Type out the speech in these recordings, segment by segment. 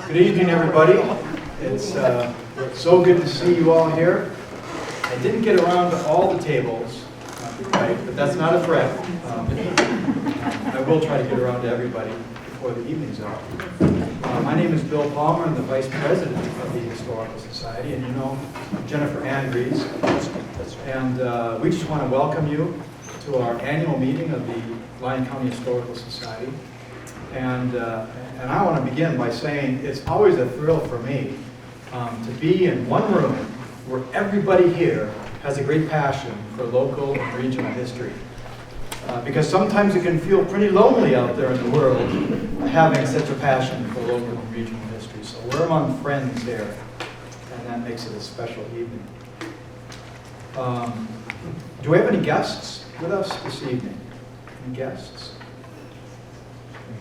Good evening, everybody. It's so good to see you all here. I didn't get around to all the tables, right, but that's not a threat. I will try to get around to everybody before the evening's up. My name is Bill Palmer. I'm the Vice President of the Historical Society, and you know Jennifer Andrews. And we just want to welcome you to our annual meeting of the Lyon County Historical Society. And I want to begin by saying it's always a thrill for me to be in one room where everybody here has a great passion for local and regional history. Because sometimes it can feel pretty lonely out there in the world having such a passion for local and regional history. So we're among friends here, and that makes it a special evening. Do we have any guests with us this evening? Any guests?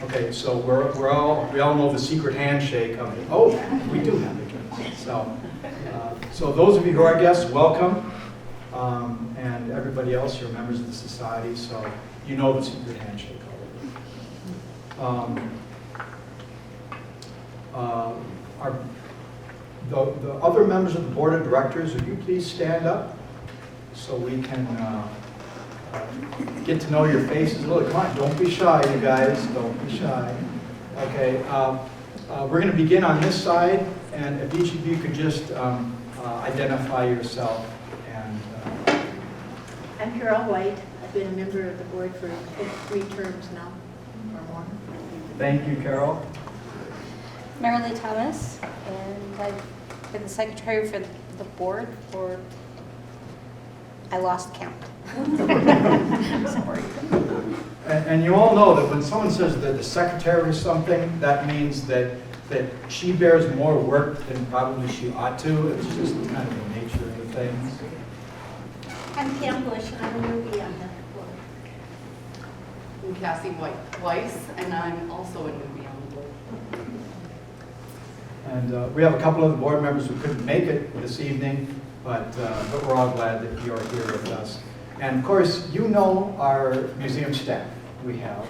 Okay, so we all know the secret handshake of it. Oh, we do have a guest. So those of you who are guests, welcome. And everybody else, you're members of the society, so you know the secret handshake already. The other members of the board of directors, would you please stand up so we can get to know your faces a little. Come on, don't be shy, you guys. Don't be shy. Okay, we're going to begin on this side, and if each of you could just identify yourself. And I'm Carol White. I've been a member of the board for 3 terms now, or more. Thank you, Carol. Marilee Thomas, and I've been the secretary for the board for, I lost count. Sorry. And you all know that when someone says that the secretary is something, that means that she bears more work than probably she ought to. It's just kind of the nature of the things. I'm Pam Bush, and I'm a newbie on the board. I'm Cassie Weiss, and I'm also a newbie on the board. And we have a couple of the board members who couldn't make it this evening, but we're all glad that you're here with us. And of course, you know our museum staff. We have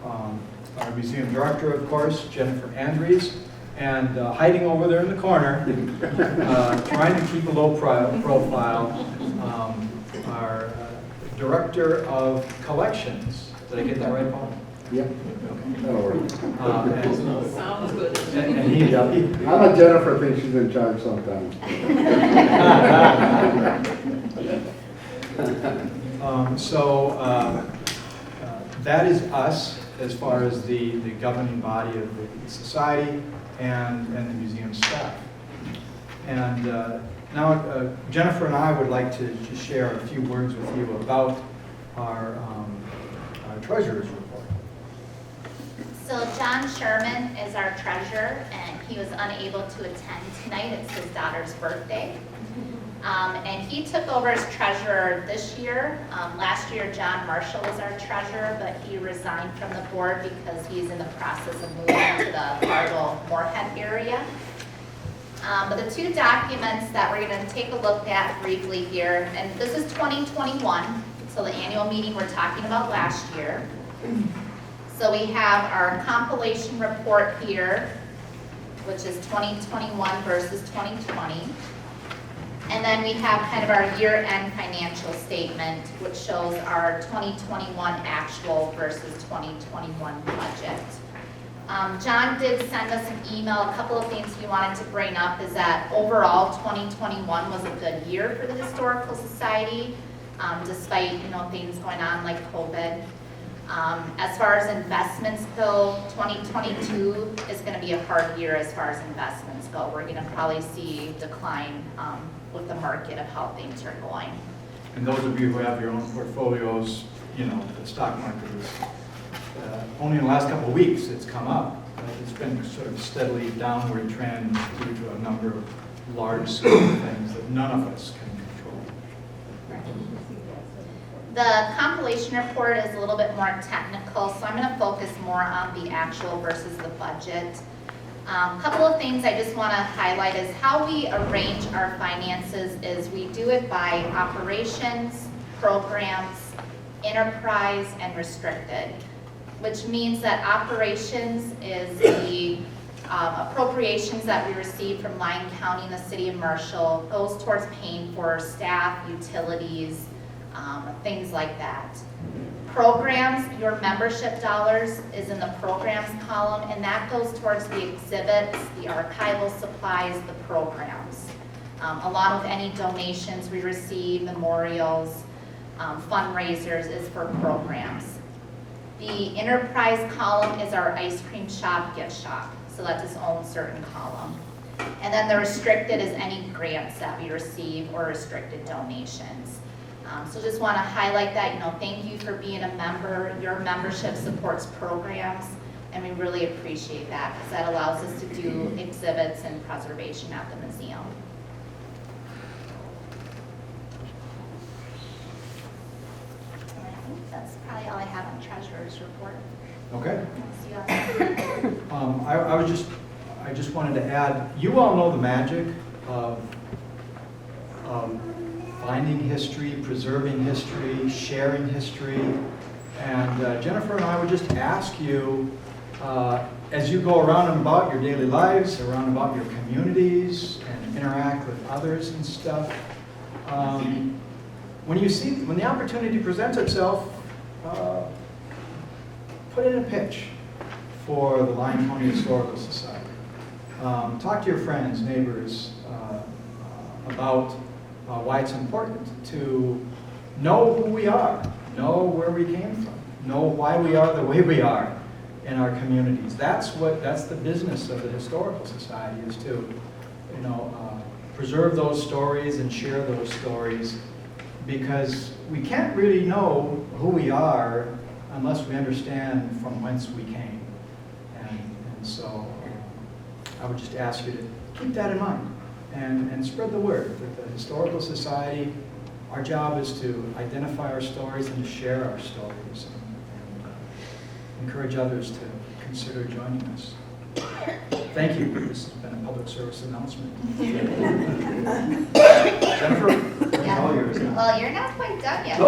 our museum director, of course, Jennifer Andrews, and hiding over there in the corner, trying to keep a low profile, our director of collections. Did I get that right, Paul? Yeah. That'll work. Sounds good. And I let Jennifer think she's in charge sometimes. That is us as far as the governing body of the society and the museum staff. And now Jennifer and I would like to just share a few words with you about our treasurer's report. So John Sherman is our treasurer, and he was unable to attend tonight. It's his daughter's birthday. And he took over as treasurer this year. Last year, John Marshall was our treasurer, but he resigned from the board because he's in the process of moving to the Fargo-Moorhead area. But the 2 documents that we're going to take a look at briefly here, and this is 2021, so the annual meeting we're talking about last year. So we have our compilation report here, which is 2021 versus 2020. And then we have kind of our year-end financial statement, which shows our 2021 actual versus 2021 budget. John did send us an email. A couple of things he wanted to bring up is that overall 2021 was a good year for the Historical Society, despite things going on like COVID. As far as investments go, 2022 is going to be a hard year as far as investments go. We're going to probably see decline with the market of how things are going. And those of you who have your own portfolios, the stock market is only in the last couple of weeks it's come up. It's been sort of steadily downward trend due to a number of large-scale things that none of us can control. The compilation report is a little bit more technical, so I'm going to focus more on the actual versus the budget. A couple of things I just want to highlight is how we arrange our finances is we do it by operations, programs, enterprise, and restricted, which means that operations is the appropriations that we received from Lyon County and the City of Marshall goes towards paying for staff, utilities, things like that. Programs, your membership dollars is in the programs column, and that goes towards the exhibits, the archival supplies, the programs. Along with any donations we receive, memorials, fundraisers is for programs. The enterprise column is our ice cream shop, gift shop, so that's its own certain column. And then the restricted is any grants that we receive or restricted donations. So just want to highlight that, thank you for being a member. Your membership supports programs, and we really appreciate that because that allows us to do exhibits and preservation at the museum. And I think that's probably all I have on treasurer's report. Okay. Unless you have- I just wanted to add, you all know the magic of finding history, preserving history, sharing history. And Jennifer and I would just ask you, as you go around and about your daily lives, around about your communities, and interact with others and stuff, when the opportunity presents itself, put in a pitch for the Lyon County Historical Society. Talk to your friends, neighbors, about why it's important to know who we are, know where we came from, know why we are the way we are in our communities. That's the business of the Historical Society, is to, preserve those stories and share those stories, because we can't really know who we are unless we understand from whence we came. And so I would just ask you to keep that in mind and spread the word that the Historical Society, our job is to identify our stories and to share our stories and encourage others to consider joining us. Thank you. This has been a public service announcement. Jennifer, it's all yours now. Well, you're not quite done yet. You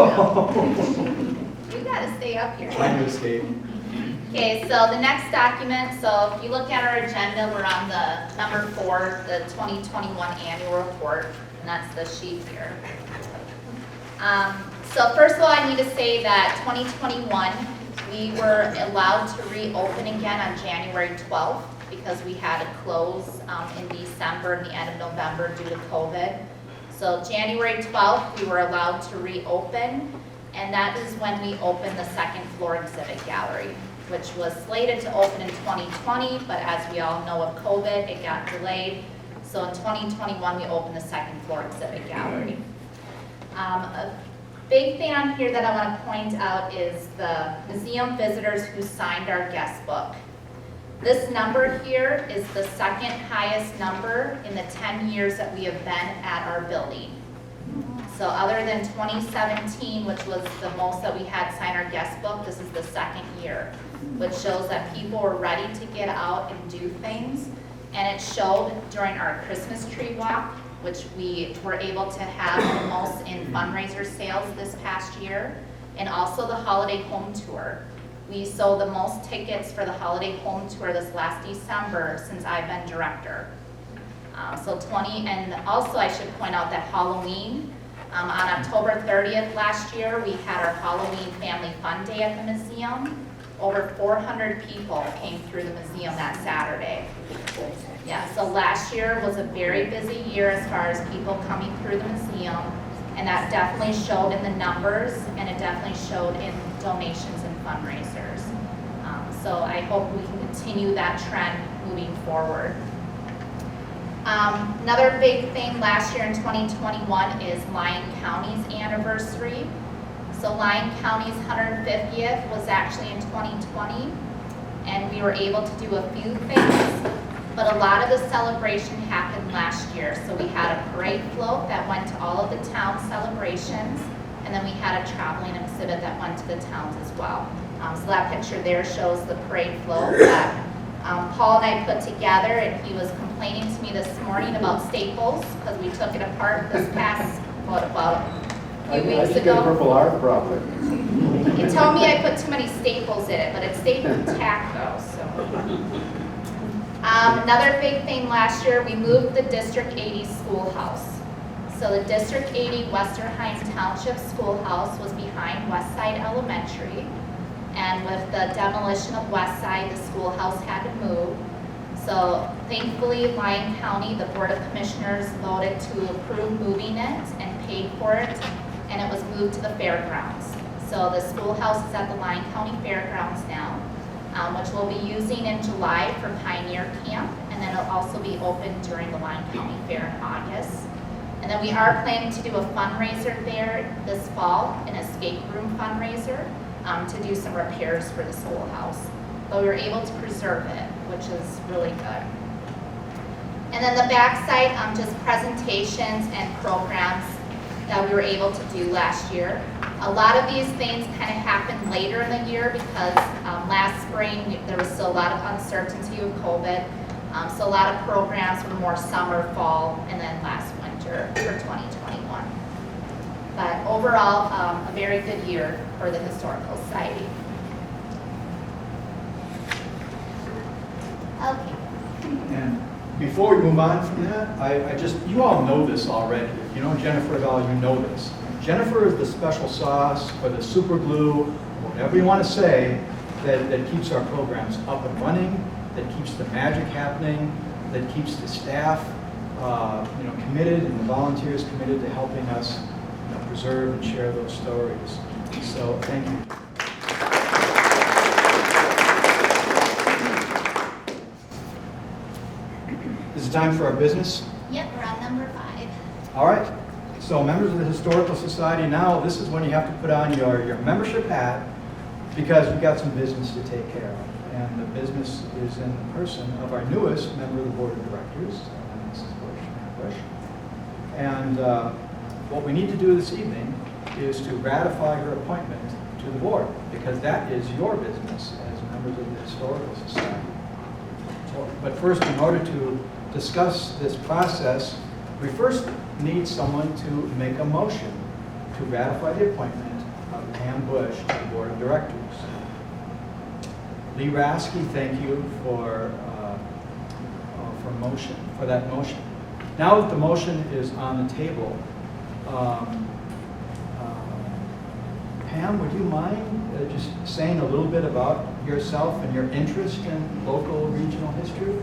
gotta stay up here. Trying to escape. Okay, so the next document, so if you look at our agenda, we're on the number 4, the 2021 annual report, and that's the sheet here. So first of all, I need to say that 2021, we were allowed to reopen again on January 12th because we had to close in December and the end of November due to COVID. So January 12th, we were allowed to reopen, and that is when we opened the second floor exhibit gallery, which was slated to open in 2020, but as we all know of COVID, it got delayed. So in 2021, we opened the second floor exhibit gallery. A big thing on here that I want to point out is the museum visitors who signed our guest book. This number here is the second highest number in the 10 years that we have been at our building. So other than 2017, which was the most that we had sign our guest book, this is the second year, which shows that people were ready to get out and do things. And it showed during our Christmas tree walk, which we were able to have the most in fundraiser sales this past year, and also the holiday home tour. We sold the most tickets for the holiday home tour this last December since I've been director. And also I should point out that Halloween, on October 30th last year, we had our Halloween Family Fun Day at the museum. Over 400 people came through the museum that Saturday. Yeah, so last year was a very busy year as far as people coming through the museum, and that definitely showed in the numbers, and it definitely showed in donations and fundraisers. So I hope we can continue that trend moving forward. Another big thing last year in 2021 is Lyon County's anniversary. So Lyon County's 150th was actually in 2020, and we were able to do a few things, but a lot of the celebration happened last year. So we had a parade float that went to all of the town celebrations, and then we had a traveling exhibit that went to the towns as well. So that picture there shows the parade float that Paul and I put together, and he was complaining to me this morning about staples because we took it apart this past, about a few weeks I should get a ago. Purple Heart probably. He told me I put too many staples in it, but it's staple tack though, so. Another big thing last year, we moved the District 80 schoolhouse. So the District 80 Westerheim Township Schoolhouse was behind Westside Elementary. And with the demolition of Westside, the schoolhouse had to move. So thankfully, Lyon County, the Board of Commissioners voted to approve moving it and paid for it. And it was moved to the fairgrounds. So the schoolhouse is at the Lyon County Fairgrounds now, which we'll be using in July for Pioneer Camp. And then it'll also be open during the Lyon County Fair in August. And then we are planning to do a fundraiser there this fall, an escape room fundraiser, to do some repairs for the schoolhouse. But we were able to preserve it, which is really good. And then the backside, just presentations and programs that we were able to do last year. A lot of these things kind of happened later in the year because last spring there was still a lot of uncertainty with COVID. So a lot of programs were more summer, fall, and then last winter for 2021. But overall, a very good year for the Historical Society. Okay. And before we move on from that, you all know this already. If you know Jennifer at all, you know this. Jennifer is the special sauce or the super glue, whatever you want to say, that keeps our programs up and running, that keeps the magic happening, that keeps the staff committed and the volunteers committed to helping us preserve and share those stories. So thank you. Is it time for our business? Yep, we're on number 5. All right. So members of the Historical Society, now this is when you have to put on your membership hat because we've got some business to take care of. And the business is in the person of our newest member of the Board of Directors, Mrs. Bush. And what we need to do this evening is to ratify her appointment to the board because that is your business as members of the Historical Society. But first, in order to discuss this process, we first need someone to make a motion to ratify the appointment of Pam Bush to the Board of Directors. Lee Rasky, thank you for that motion. Now that the motion is on the table, Pam, would you mind just saying a little bit about yourself and your interest in local regional history?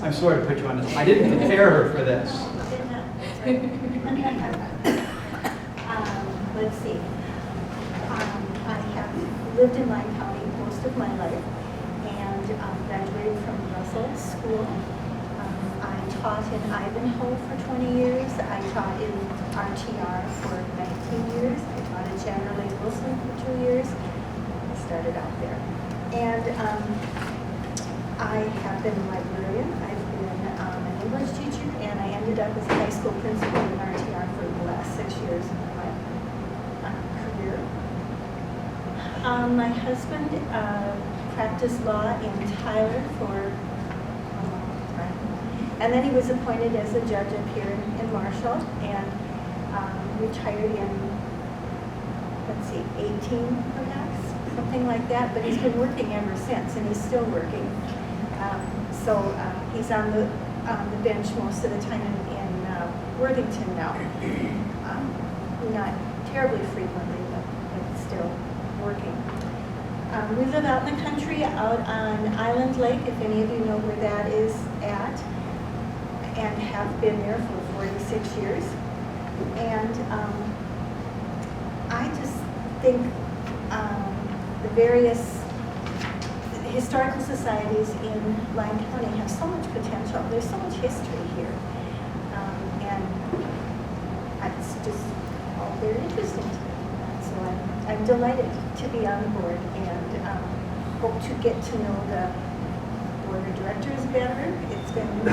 I'm sorry to put you on this. I didn't prepare her for this. Let's see. I have lived in Lyon County most of my life and graduated from Russell School. I taught in Ivanhoe for 20 years. I taught in RTR for 19 years. I taught at Chandler Lake Wilson for 2 years. I started out there. And I have been a librarian. I've been an English teacher, and I ended up as a high school principal in RTR for the last 6 years of my career. My husband practiced law in Tyler for a long time. And then he was appointed as a judge up here in Marshall and retired in, 18 perhaps, something like that. But he's been working ever since, and he's still working. So he's on the bench most of the time in Worthington now. Not terribly frequently, but still working. We live out in the country, out on Island Lake, if any of you know where that is at, and have been there for 46 years. And I just think the various historical societies in Lyon County have so much potential. There's so much history here. And it's just all very interesting to me. So I'm delighted to be on the board and hope to get to know the board of directors better. It's been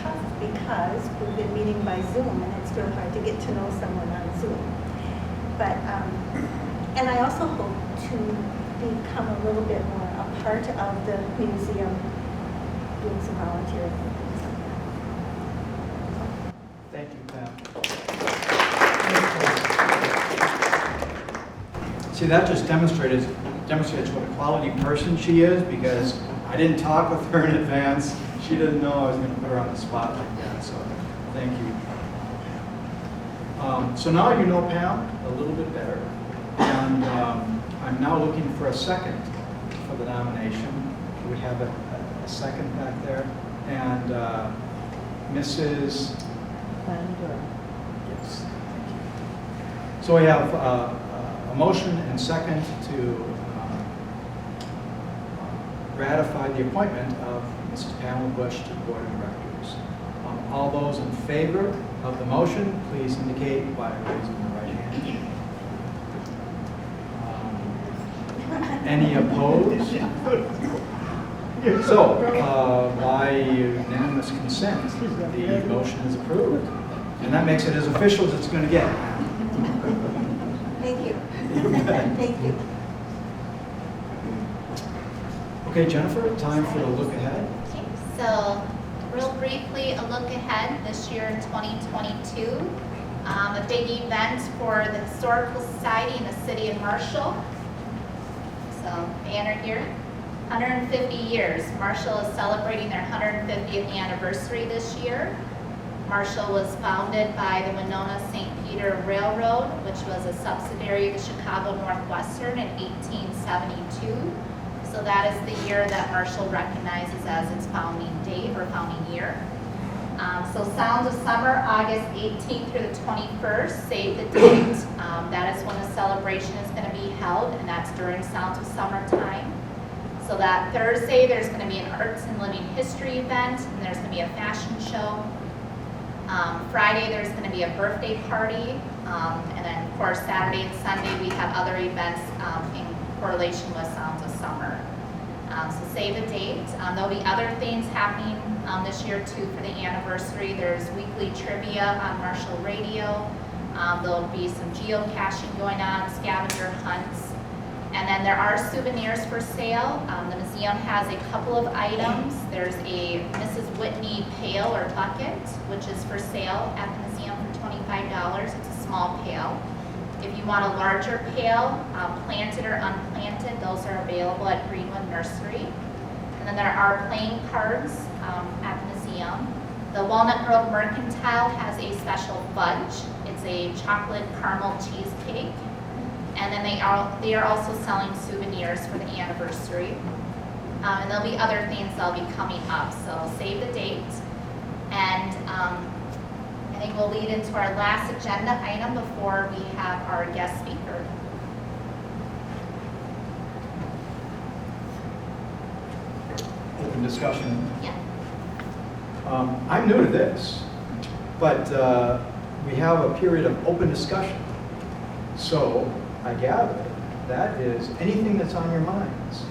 tough because we've been meeting by Zoom and it's really hard to get to know someone on Zoom. But, and I also hope to become a little bit more a part of the museum, doing some volunteering and things like that. Thank you, Pam. See, that just demonstrates what a quality person she is because I didn't talk with her in advance. She didn't know I was going to put her on the spot like that, so thank you. So now you know Pam a little bit better, and I'm now looking for a second for the nomination. We have a second back there, and Mrs. Yes, thank you. So we have a motion and second to ratify the appointment of Mrs. Pamela Bush to the Board of Directors. All those in favor of the motion, please indicate by raising the right hand. Any opposed? So, by unanimous consent, the motion is approved. And that makes it as official as it's going to get. Thank you. Thank you. Okay, Jennifer, time for a look ahead. Okay, so real briefly, a look ahead this year in 2022. A big event for the Historical Society in the city of Marshall. So banner here, 150 years. Marshall is celebrating their 150th anniversary this year. Marshall was founded by the Winona St. Peter Railroad, which was a subsidiary of the Chicago Northwestern in 1872. So that is the year that Marshall recognizes as its founding date or founding year. So Sounds of Summer, August 18th through the 21st, save the date. That is when the celebration is going to be held, and that's during Sounds of Summer time. So that Thursday, there's going to be an Arts and Living History event, and there's going to be a fashion show. Friday, there's going to be a birthday party, and then of course Saturday and Sunday we have other events in correlation with Sounds of Summer. So save the date. There'll be other things happening this year too for the anniversary. There's weekly trivia on Marshall Radio. There'll be some geocaching going on, scavenger hunts. And then there are souvenirs for sale. The museum has a couple of items. There's a Mrs. Whitney pail or bucket, which is for sale at the museum for $25. It's a small pail. If you want a larger pail, planted or unplanted, those are available at Greenwood Nursery. And then there are playing cards at the museum. The Walnut Grove Mercantile has a special fudge. It's a chocolate caramel cheesecake. And then they are also selling souvenirs for the anniversary. And there'll be other things that'll be coming up, so save the date. And I think we'll lead into our last agenda item before we have our guest speaker. Open discussion. Yeah. I'm new to this, but we have a period of open discussion. So I gather that is anything that's on your minds.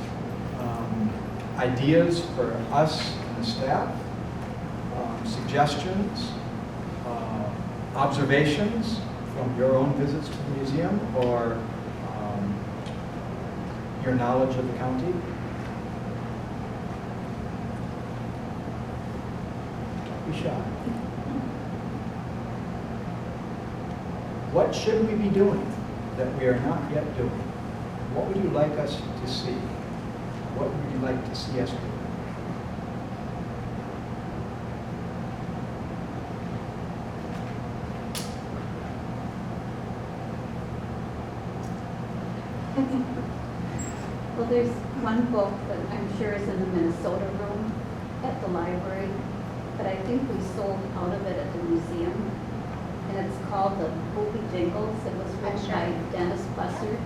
Ideas for us and the staff, suggestions, observations from your own visits to the museum or your knowledge of the county. Don't be shy. What should we be doing that we are not yet doing? What would you like us to see? What would you like to see us do? Well, there's one book that I'm sure is in the Minnesota room at the library, but I think we sold out of it at the museum. And it's called The Booby Jingles. It was written by Dennis Busser.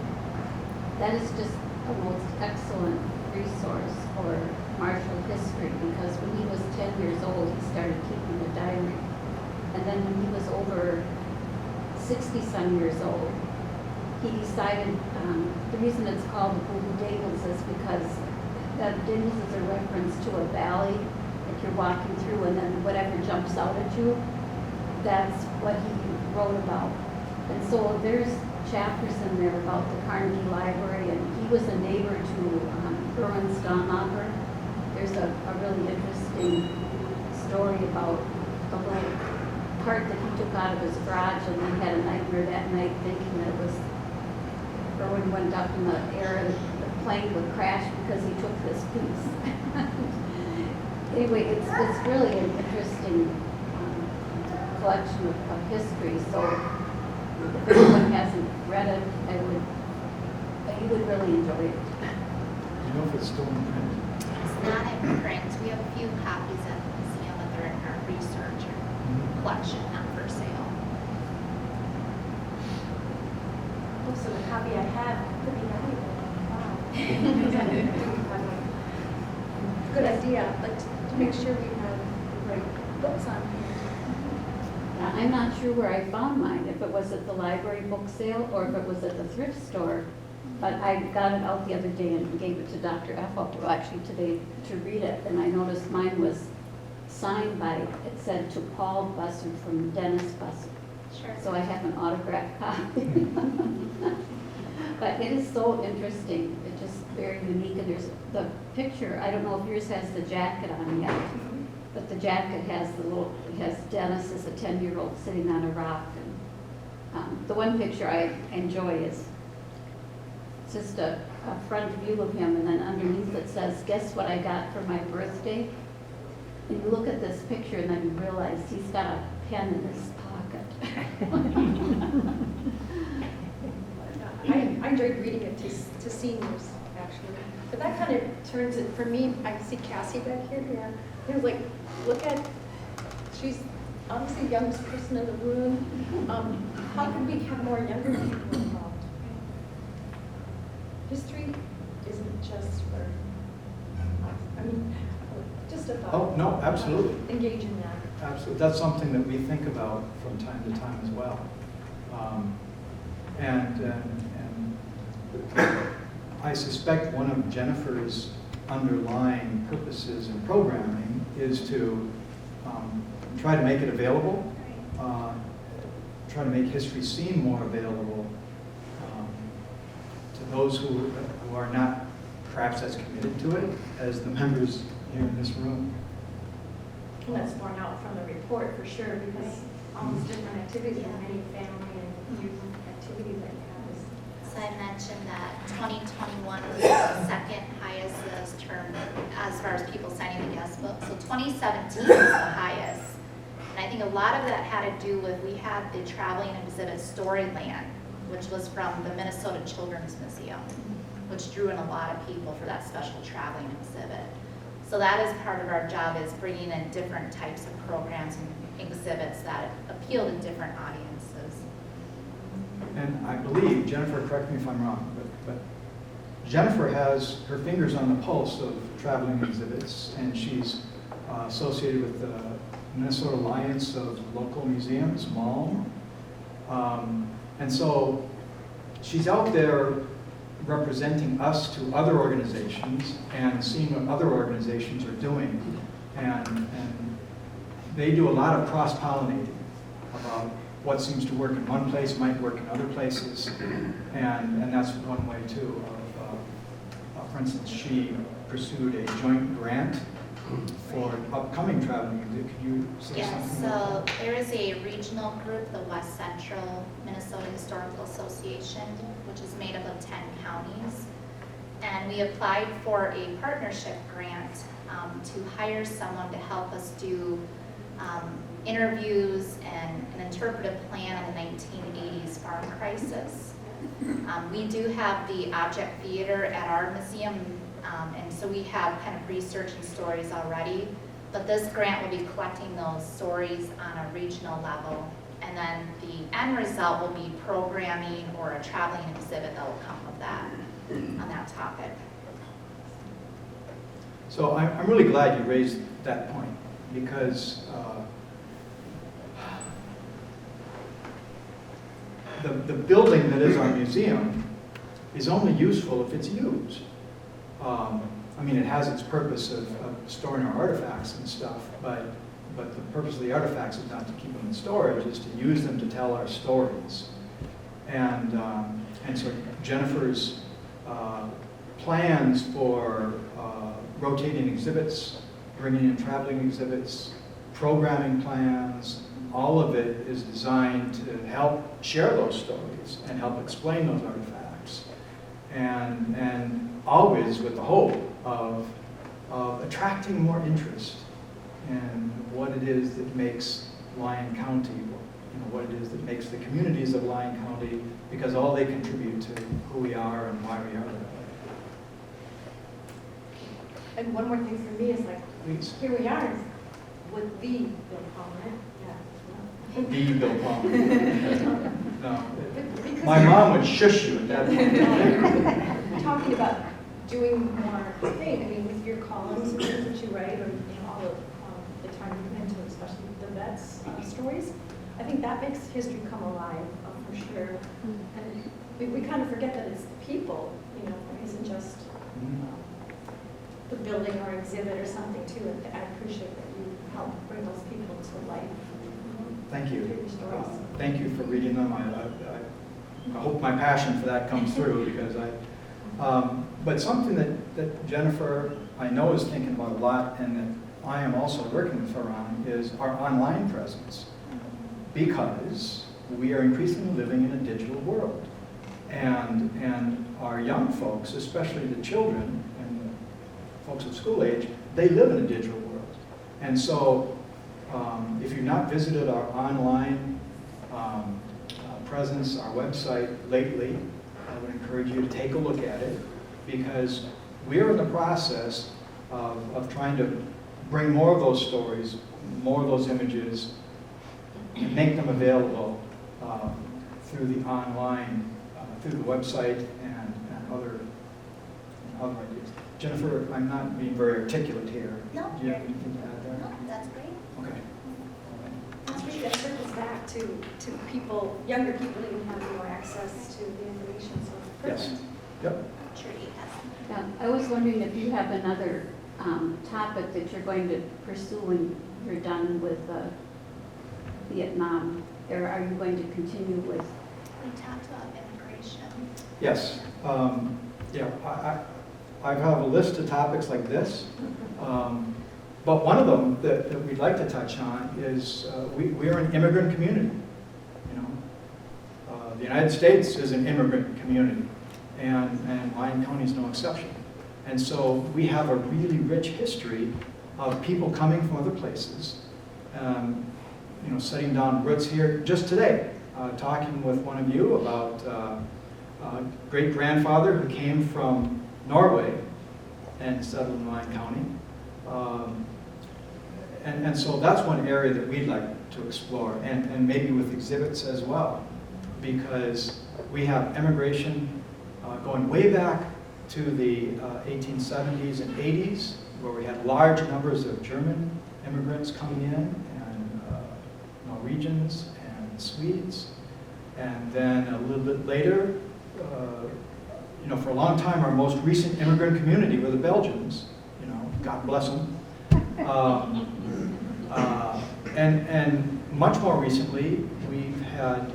That is just a most excellent resource for Marshall history because when he was 10 years old, he started keeping a diary. And then when he was over 60-some years old, he decided, the reason it's called the Booby Jingles is because that Dingles is a reference to a valley that you're walking through and then whatever jumps out at you, that's what he wrote about. And so there's chapters in there about the Carnegie Library, and he was a neighbor to Erwin Staumauer. There's a really interesting story about the little part that he took out of his garage, and he had a nightmare that night thinking that it was Erwin went up in the air and the plane would crash because he took this piece. Anyway, it's really an interesting collection of history, so if anyone hasn't read it, you would really enjoy it. Do you know if it's still in print? It's not in print. We have a few copies at the museum, but they're in our research collection, not for sale. Also, the copy I have could be valuable. Wow. Good idea, but to make sure we have the right books on here. I'm not sure where I found mine, if it was at the library book sale or if it was at the thrift store. But I got it out the other day and gave it to Dr. Ethel, actually today, to read it. And I noticed mine was signed by, it said to Paul Busser from Dennis Busser. Sure. So I have an autographed copy. But it is so interesting. It's just very unique. And there's the picture, I don't know if yours has the jacket on yet, but the jacket has it has Dennis as a 10-year-old sitting on a rock. And the one picture I enjoy is just a front view of him, and then underneath it says, "Guess what I got for my birthday?" And you look at this picture and then you realize he's got a pen in his pocket. I enjoyed reading it to seniors, actually. But that kind of turns it, for me, I see Cassie back here, yeah. It was like, look at, she's obviously the youngest person in the room. How could we have more younger people involved? History isn't just for us. I mean, just a thought. Oh, no, absolutely. Engage in that. Absolutely. That's something that we think about from time to time as well. And I suspect one of Jennifer's underlying purposes in programming is to try to make it available, try to make history seem more available to those who are not perhaps as committed to it as the members here in this room. And that's borne out from the report for sure, because all these different activities, and many family and youth activities that you have is. So I mentioned that 2021 was the second highest this term as far as people signing the guest book. So 2017 was the highest. And I think a lot of that had to do with, we had the traveling exhibit Storyland, which was from the Minnesota Children's Museum, which drew in a lot of people for that special traveling exhibit. So that is part of our job, is bringing in different types of programs and exhibits that appeal to different audiences. And I believe, Jennifer, correct me if I'm wrong, but Jennifer has her fingers on the pulse of traveling exhibits, and she's associated with the Minnesota Alliance of Local Museums, MALM. And so she's out there representing us to other organizations and seeing what other organizations are doing. And they do a lot of cross-pollinating about what seems to work in one place might work in other places. And that's one way too. For instance, she pursued a joint grant for upcoming traveling exhibit. Could you say Yeah, something about so there is a regional group, the West Central Minnesota Historical Association, which is made up of 10 counties. And we applied for a partnership grant to hire someone to help us do interviews and an interpretive plan on the 1980s farm crisis. We do have the object theater at our museum, and so we have kind of research and stories already, but this grant will be collecting those stories on a regional level, and then the end result will be programming or a traveling exhibit that will come of that, on that topic. So I'm really glad you raised that point, because the building that is our museum is only useful if it's used. I mean, it has its purpose of storing our artifacts and stuff, but the purpose of the artifacts is not to keep them in storage, is to use them to tell our stories. And so Jennifer's plans for rotating exhibits, bringing in traveling exhibits, programming plans, all of it is designed to help share those stories and help explain those artifacts. And always with the hope of of attracting more interest in what it is that makes Lyon County, what it is that makes the communities of Lyon County, because all they contribute to who we are and why we are that way. And one more thing for me is like, Please. here we are with the Bill Palmer. The Bill Palmer. No. Because My mom would shush you at that point. talking about doing more thing, I mean, with your columns and things that you write, or all the time you put into, especially the vets' stories, I think that makes history come alive, for sure. And we kind of forget that it's the people, it isn't just the building or exhibit or something too. And I appreciate that you help bring those people to life. Thank you. Through your stories. Thank you for reading them. I hope my passion for that comes through, because but something that Jennifer, I know, is thinking about a lot, and that I am also working with her on, is our online presence. Because we are increasingly living in a digital world. And our young folks, especially the children and the folks of school age, they live in a digital world. And so if you've not visited our online presence, our website lately, I would encourage you to take a look at it, because we're in the process of trying to bring more of those stories, more of those images, and make them available through the online, through the website and other ideas. Jennifer, I'm not being very articulate here. No. Do you have anything to add there? No, that's great. Okay. I think that circles back to people, younger people that even have more access to the information. So Yes. Yep. Trudy has. Yeah, I was wondering if you have another topic that you're going to pursue when you're done with Vietnam, or are you going to continue with? We talked about immigration. Yes. Yeah, I have a list of topics like this. But one of them that we'd like to touch on is we're an immigrant community. The United States is an immigrant community, and Lyon County is no exception. And so we have a really rich history of people coming from other places, setting down roots here. Just today, talking with one of you about a great-grandfather who came from Norway and settled in Lyon County. And so that's one area that we'd like to explore, and maybe with exhibits as well, because we have immigration going way back to the 1870s and 80s, where we had large numbers of German immigrants coming in, and Norwegians and Swedes. And then a little bit later, for a long time, our most recent immigrant community were the Belgians. God bless them. And much more recently, we've had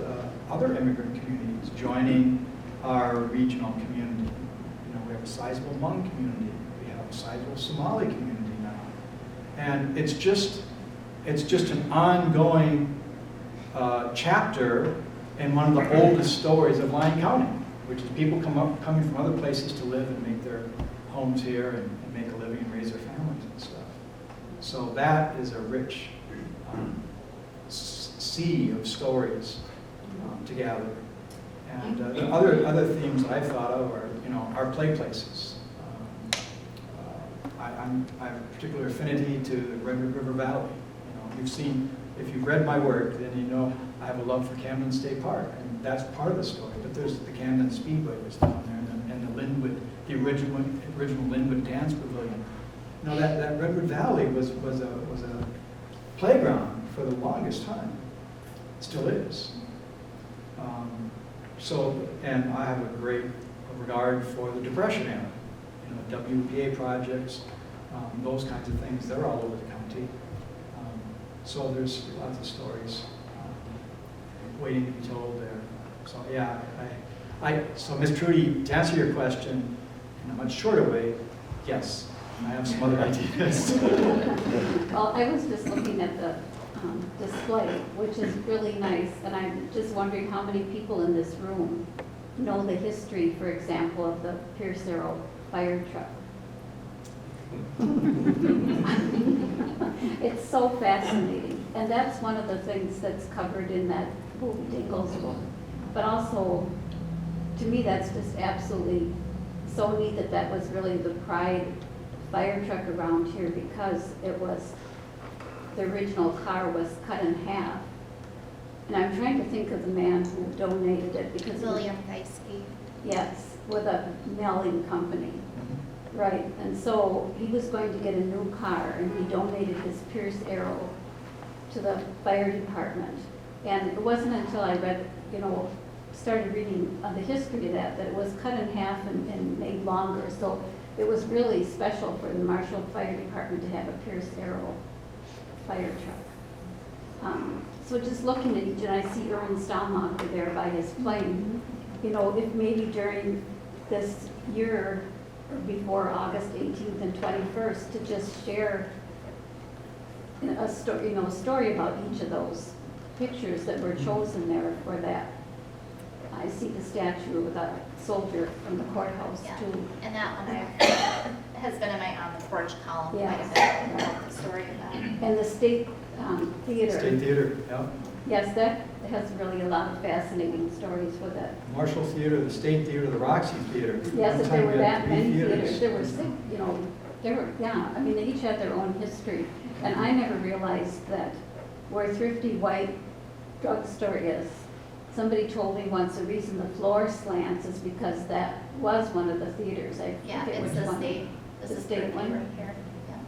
other immigrant communities joining our regional community. We have a sizable Hmong community. We have a sizable Somali community now. And it's just an ongoing chapter in one of the oldest stories of Lyon County, which is people coming from other places to live and make their homes here and make a living and raise their families and stuff. So that is a rich sea of stories to gather. And the other themes I've thought of are, our play places. I have a particular affinity to the Redwood River Valley. You've seen, if you've read my work, then you know I have a love for Camden State Park, and that's part of the story. But there's the Camden Speedway was down there, and the Linwood, the original Linwood Dance Pavilion. That Redwood Valley was a playground for the longest time. It still is. And I have a great regard for the Depression era. WPA projects, those kinds of things, they're all over the county. So there's lots of stories waiting to be told there. So yeah, so Ms. Trudy, to answer your question in a much shorter way, yes, I have some other ideas. Well, I was just looking at the display, which is really nice, and I'm just wondering how many people in this room know the history, for example, of the Pierce Arrow fire truck. It's so fascinating, and that's one of the things that's covered in that Bobby Dingle's book. But also, to me, that's just absolutely so neat that that was really the pride fire truck around here, because it was, the original car was cut in half. And I'm trying to think of the man who donated it, because. William Geisky. Yes, with a mailing company. Right, and so he was going to get a new car, and he donated his Pierce Arrow to the fire department. And it wasn't until I read, started reading the history of that it was cut in half and made longer. So it was really special for the Marshall Fire Department to have a Pierce Arrow fire truck. So just looking at each, and I see Erwin Stahlmacher there by his plane. If maybe during this year, or before August 18th and 21st, to just share a story about each of those pictures that were chosen there for that. I see the statue with a soldier from the courthouse Yeah. too. And that one has been in my on the porch column quite Yes. a bit, about the story of that. And the State Theater. State Theater, yeah. Yes, that has really a lot of fascinating stories with it. Marshall Theater, the State Theater, the Roxy Theater. Yes, One if time there were we had that 3 many theaters. theaters, there were six, they each had their own history. And I never realized that where Thrifty White drugstore is, somebody told me once the reason the floor slants is because that was one of the theaters. I Yeah, forget it's which the one. state, this The is state Berkeley one? right here. Yeah.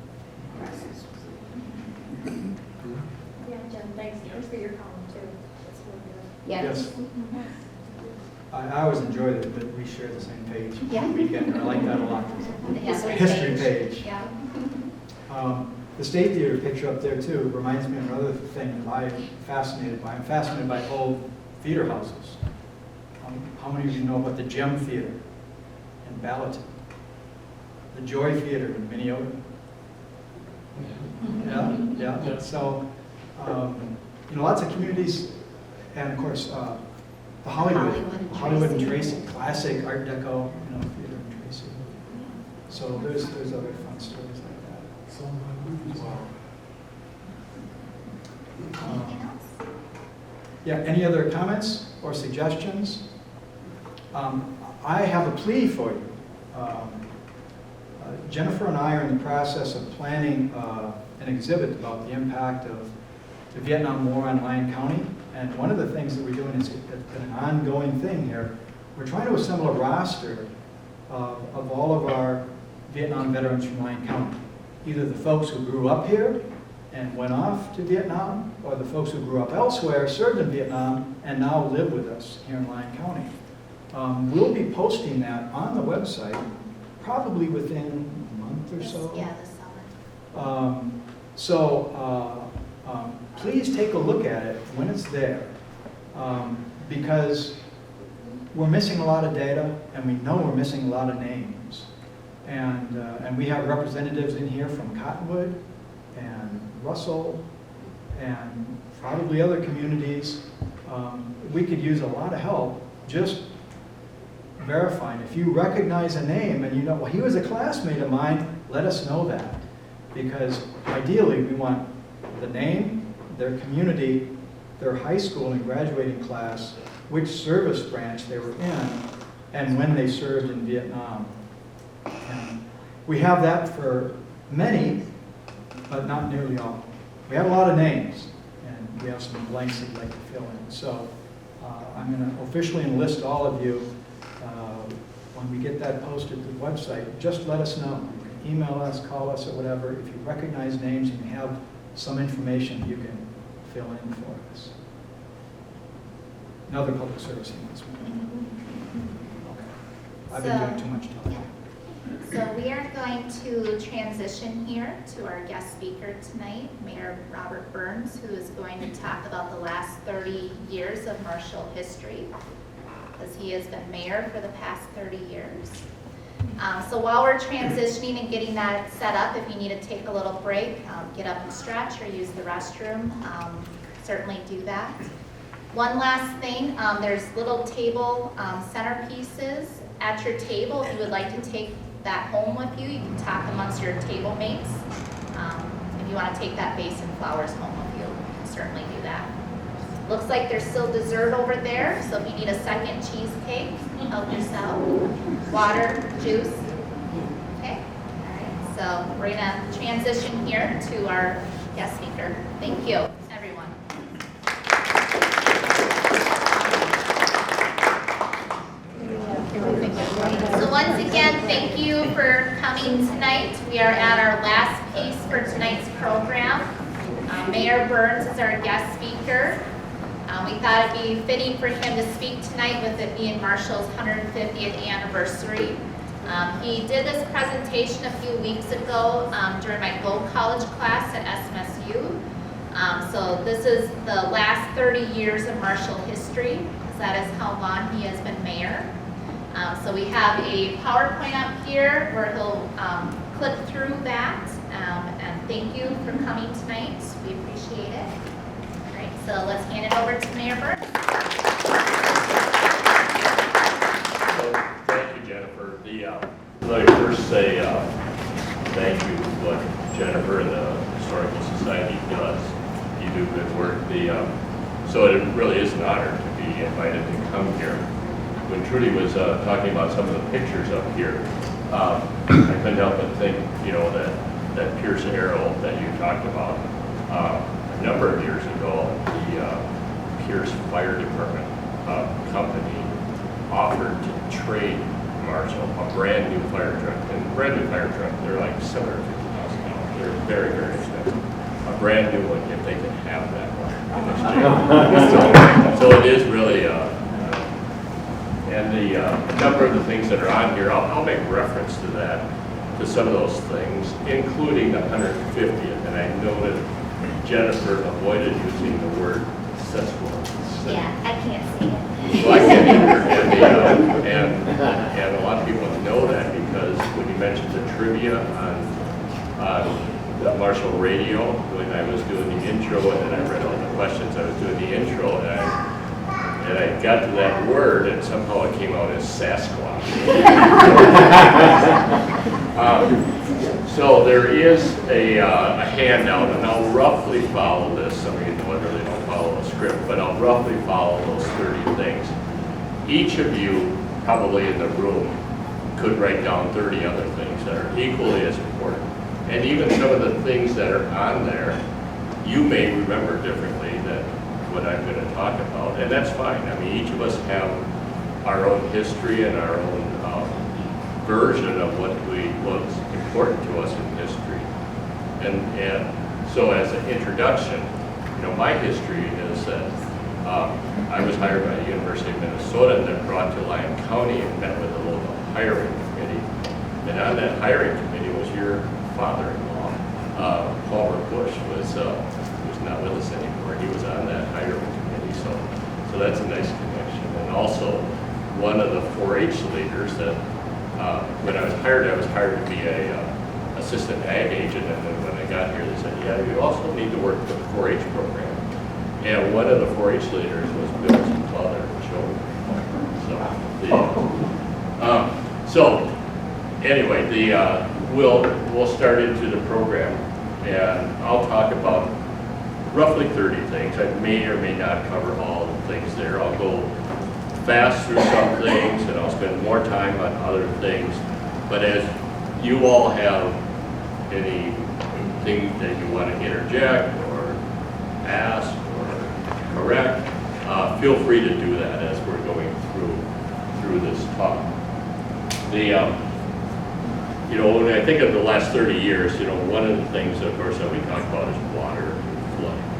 Yeah, Jen, thanks for your column too. It's really good. Yes. I always enjoyed it, that we share the same page. Yeah. Weekend, I like that a lot. The history History page. page. Yeah. The State Theater picture up there too reminds me of another thing that I'm fascinated by. I'm fascinated by old theater houses. How many of you know about the Gem Theater in Ballatin? The Joy Theater in Minneota? Yeah. So, lots of communities, and of course, the Hollywood and Tracy, classic Art Deco, theater in Tracy. So there's other fun stories like that. Anything else? Yeah, any other comments or suggestions? I have a plea for you. Jennifer and I are in the process of planning an exhibit about the impact of the Vietnam War on Lyon County. And one of the things that we're doing is an ongoing thing here. We're trying to assemble a roster of all of our Vietnam veterans from Lyon County. Either the folks who grew up here and went off to Vietnam, or the folks who grew up elsewhere, served in Vietnam, and now live with us here in Lyon County. We'll be posting that on the website probably within a month or so. Yeah, this summer. Please take a look at it when it's there, because we're missing a lot of data, and we know we're missing a lot of names. And we have representatives in here from Cottonwood and Russell and probably other communities. We could use a lot of help just verifying. If you recognize a name and well, he was a classmate of mine, let us know that. Because ideally, we want the name, their community, their high school and graduating class, which service branch they were in, and when they served in Vietnam. And we have that for many, but not nearly all. We have a lot of names, and we have some blanks that we'd like to fill in. So I'm going to officially enlist all of you. When we get that posted to the website, just let us know. You can email us, call us, or whatever. If you recognize names and you have some information, you can fill in for us. Another public service announcement. Okay. I've been doing too much talking. So we are going to transition here to our guest speaker tonight, Mayor Robert Burns, who is going to talk about the last 30 years of Marshall history, because he has been mayor for the past 30 years. So while we're transitioning and getting that set up, if you need to take a little break, get up and stretch or use the restroom, certainly do that. One last thing, there's little table centerpieces at your table if you would like to take that home with you. You can talk amongst your table mates. If you want to take that vase and flowers home with you, you can certainly do that. Looks like there's still dessert over there, so if you need a second cheesecake, help yourself. Water, juice. Okay, all right, so we're gonna transition here to our guest speaker. Thank you, everyone. So once again, thank you for coming tonight. We are at our last piece for tonight's program. Mayor Burns is our guest speaker. We thought it'd be fitting for him to speak tonight with it being Marshall's 150th anniversary. He did this presentation a few weeks ago during my Go College class at SMSU. So this is the last 30 years of Marshall history, because that is how long he has been mayor. So we have a PowerPoint up here where he'll click through that. And thank you for coming tonight. We appreciate it. All right, so let's hand it over to Mayor Burns. So, thank you, Jennifer. Let me first say thank you for what Jennifer and the Historical Society does. You do good work. So it really is an honor to be invited to come here. When Trudy was talking about some of the pictures up here, I couldn't help but think, that Pierce Arrow that you talked about. A number of years ago, the Pierce Fire Department company offered to trade Marshall a brand new fire truck. And brand new fire truck, they're like $750,000. They're very, very expensive. A brand new one, if they can have that one in exchange. So it is really, and the number of the things that are on here, I'll make reference to that, to some of those things, including the 150th. And I know that Jennifer avoided using the word sesquicentennial. Yeah, I can't see it. Well, I can't either. And a lot of people know that because when you mentioned the trivia on the Marshall Radio, when I was doing the intro and then I read all the questions, I was doing the intro and I got to that word and somehow it came out as Sasquatch. So there is a handout, and I'll roughly follow this. Some of you know I really don't follow a script, but I'll roughly follow those 30 things. Each of you, probably in the room, could write down 30 other things that are equally as important. And even some of the things that are on there, you may remember differently than what I'm going to talk about, and that's fine. I mean, each of us have our own history and our own version of what was important to us in history. And so as an introduction, my history is that I was hired by the University of Minnesota and then brought to Lyon County and met with the local hiring committee. And on that hiring committee was your father-in-law, Palmer Bush, who's not with us anymore. He was on that hiring committee, so that's a nice connection. And also one of the 4-H leaders that when I was hired to be a assistant ag agent, and then when I got here, they said, yeah, you also need to work with the 4-H program. And one of the 4-H leaders was Bill's father, Joe. So anyway, we'll start into the program, and I'll talk about roughly 30 things. I may or may not cover all the things there. I'll go fast through some things, and I'll spend more time on other things. But as you all have anything that you want to interject or ask or correct, feel free to do that as we're going through this talk. When I think of the last 30 years, one of the things, of course, that we talk about is water and flooding.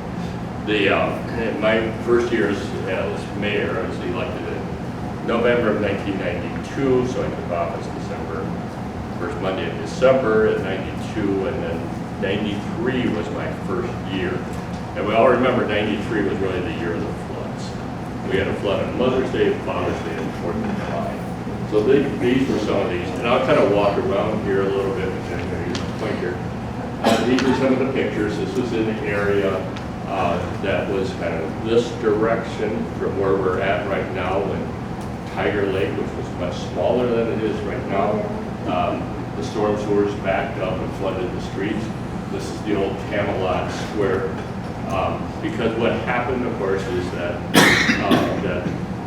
In my first years as mayor, I was elected in November of 1992, so I took office first Monday of December in 92, and then 93 was my first year. And we all remember 93 was really the year of the floods. We had a flood on Mother's Day, Father's Day, and 4th of July. So these were some of these, and I'll kind of walk around here a little bit, and I'm going to use a pointer. These are some of the pictures. This was in an area that was kind of this direction from where we're at right now when Tiger Lake, which was much smaller than it is right now. The storm sewers backed up and flooded the streets. This is the old Camelot Square. Because what happened, of course, is that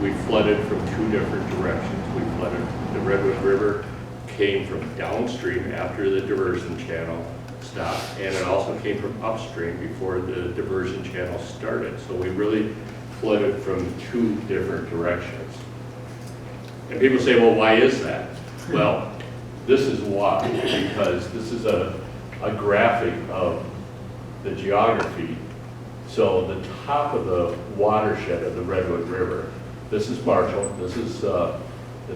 we flooded from two different directions. We flooded, the Redwood River came from downstream after the diversion channel stopped, and it also came from upstream before the diversion channel started. So we really flooded from two different directions. And people say, well, why is that? Well, this is why, because this is a graphic of the geography. So the top of the watershed of the Redwood River, this is Marshall, this is the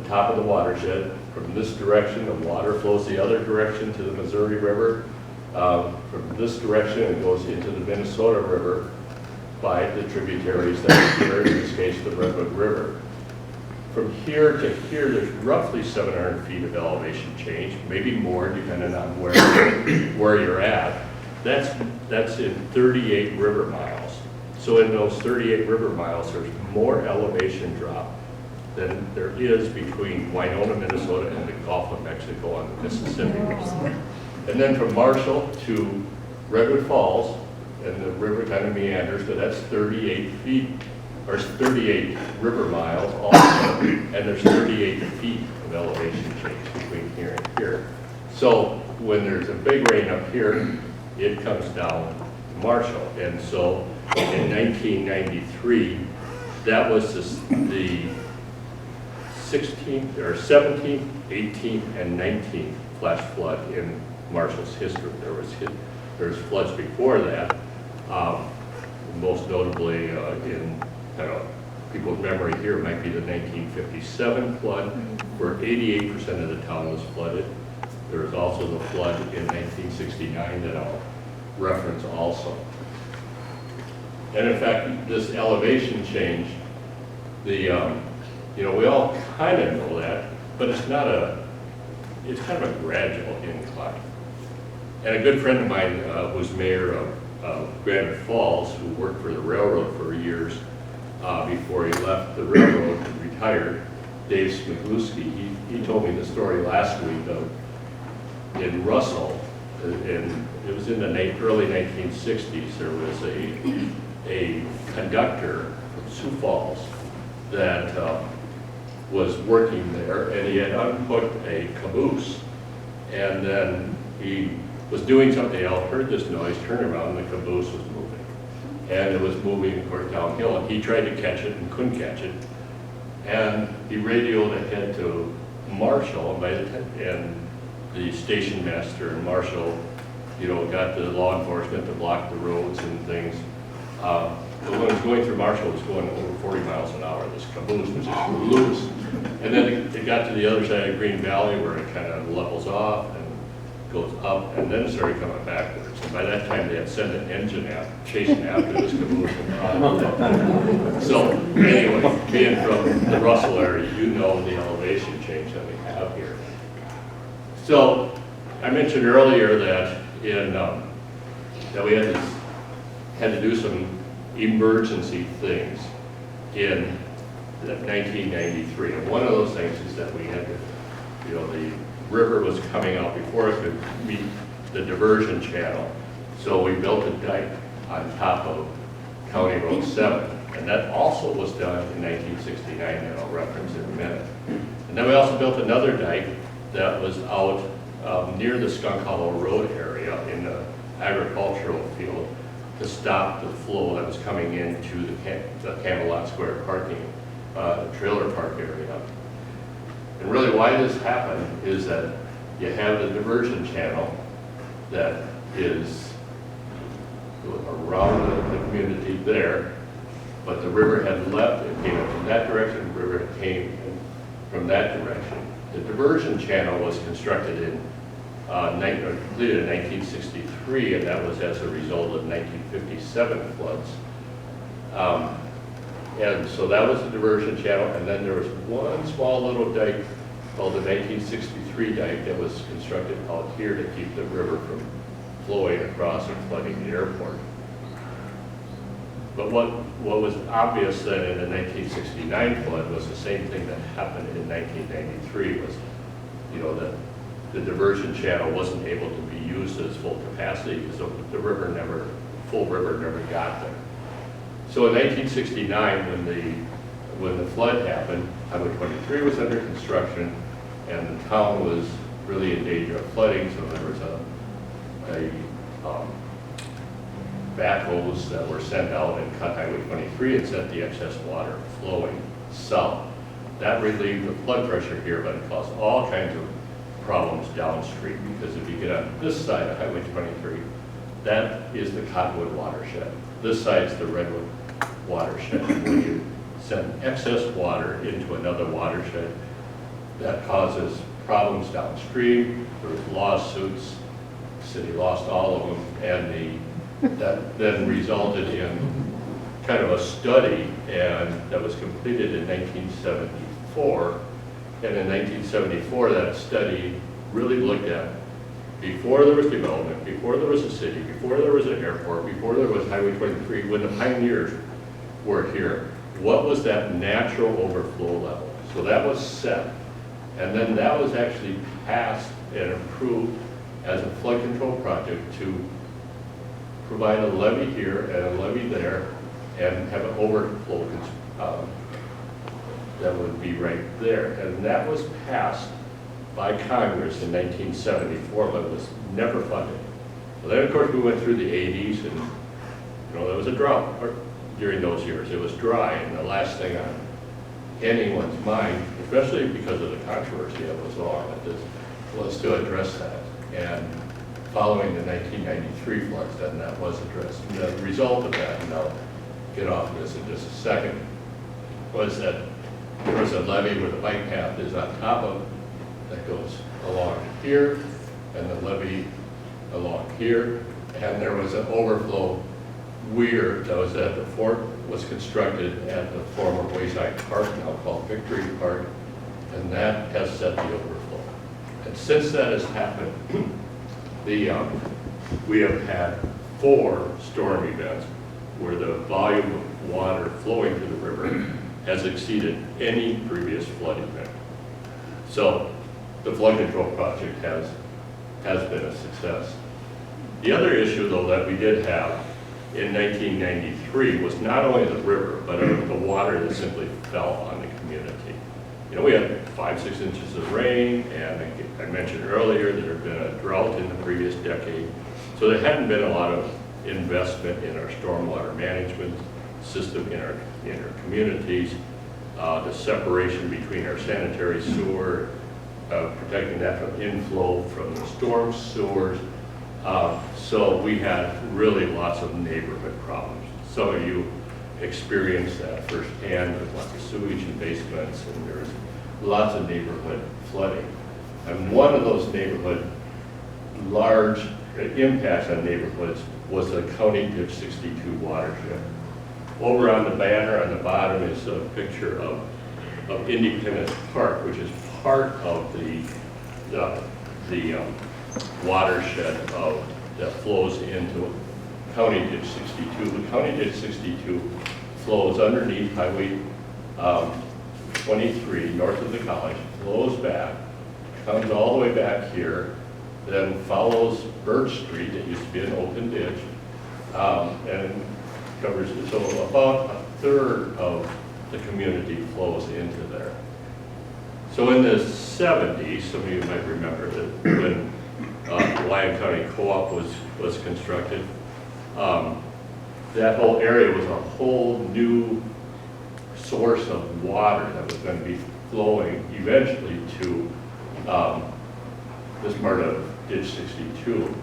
top of the watershed. From this direction, the water flows the other direction to the Missouri River. From this direction, it goes into the Minnesota River by the tributaries that are here, in this case, the Redwood River. From here to here, there's roughly 700 feet of elevation change, maybe more depending on where you're at. That's in 38 river miles. So in those 38 river miles, there's more elevation drop than there is between Winona, Minnesota, and the Gulf of Mexico on the Mississippi. And then from Marshall to Redwood Falls, and the river kind of meanders, but that's 38 feet, or 38 river miles also, and there's 38 feet of elevation change between here and here. So when there's a big rain up here, it comes down to Marshall. And so in 1993, that was the 16th, or 17th, 18th, and 19th flash flood in Marshall's history. There's floods before that, most notably in people's memory here might be the 1957 flood, where 88% of the town was flooded. There was also the flood in 1969 that I'll reference also. And in fact, this elevation change, we all kind of know that, but it's kind of a gradual incline. And a good friend of mine was mayor of Granite Falls, who worked for the railroad for years before he left the railroad and retired, Dave Smigluski. He told me the story last week of in Russell, and it was in the early 1960s, there was a conductor from Sioux Falls that was working there, and he had unhooked a caboose, and then he was doing something else, heard this noise, turned around, and the caboose was moving. And it was moving, of course, downhill, and he tried to catch it and couldn't catch it. And he radioed ahead to Marshall, and the station master in Marshall, got the law enforcement to block the roads and things. But when it was going through Marshall, it was going over 40 miles an hour, this caboose was just loose. And then it got to the other side of Green Valley where it kind of levels off and goes up, and then started coming backwards. And by that time, they had sent an engine out, chasing after this caboose. So anyway, being from the Russell area, you know the elevation change that we have here. So I mentioned earlier that that we had to do some emergency things in 1993. And one of those things is that we had to, the river was coming out before it could meet the diversion channel. So we built a dike on top of County Road 7. And that also was done in 1969, that I'll reference in a minute. And then we also built another dike that was out near the Skunk Hollow Road area in the agricultural field to stop the flow that was coming into the Camelot Square parking, trailer park area. And really why this happened is that you have the diversion channel that is around the community there, but the river had left, it came from that direction, the river came from that direction. The diversion channel was constructed completed in 1963, and that was as a result of 1957 floods. And so that was the diversion channel, and then there was one small little dike called the 1963 dike that was constructed out here to keep the river from flowing across and flooding the airport. But what was obvious then in the 1969 flood was the same thing that happened in 1993 was, you know, that the diversion channel wasn't able to be used at its full capacity because the full river never got there. So in 1969, when the flood happened, Highway 23 was under construction, and the town was really in danger of flooding. So there was backhoes that were sent out and cut Highway 23 and set the excess water flowing south. That relieved the flood pressure here, but it caused all kinds of problems downstream, because if you get on this side of Highway 23, that is the Cottonwood Watershed. This side's the Redwood Watershed. When you send excess water into another watershed, that causes problems downstream. There was lawsuits. The city lost all of them, and that then resulted in kind of a study, and that was completed in 1974. And in 1974, that study really looked at, before there was development, before there was a city, before there was an airport, before there was Highway 23, when the pioneers were here, what was that natural overflow level? So that was set. And then that was actually passed and approved as a flood control project to provide a levee here and a levee there and have an overflow that would be right there. And that was passed by Congress in 1974, but it was never funded. So then, of course, we went through the 80s, and there was a drought during those years. It was dry, and the last thing on anyone's mind, especially because of the controversy that was on it, was to address that. And following the 1993 floods, then that was addressed. And the result of that, and I'll get off this in just a second, was that there was a levee where the bike path is on top of, that goes along here, and the levee along here, and there was an overflow weir that was at the fort, was constructed at the former Wayside Park, now called Victory Park, and that has set the overflow. And since that has happened, we have had 4 storm events where the volume of water flowing through the river has exceeded any previous flood event. So the flood control project has been a success. The other issue, though, that we did have in 1993 was not only the river, but the water that simply fell on the community. You know, we had 5-6 inches of rain, and I mentioned earlier there had been a drought in the previous decade. So there hadn't been a lot of investment in our stormwater management system in our communities, the separation between our sanitary sewer, protecting that from inflow from the storm sewers. So we had really lots of neighborhood problems. Some of you experienced that firsthand with lots of sewage in basements, and there's lots of neighborhood flooding. And one of those large impacts on neighborhoods was the County Ditch 62 watershed. Over on the banner on the bottom is a picture of Independence Park, which is part of the watershed that flows into County Ditch 62. The County Ditch 62 flows underneath Highway 23, north of the college, flows back, comes all the way back here, then follows Birch Street, that used to be an open ditch, and covers it. So about a third of the community flows into there. So in the 70s, some of you might remember that when Lyon County Co-op was constructed, that whole area was a whole new source of water that was going to be flowing eventually to this part of Ditch 62.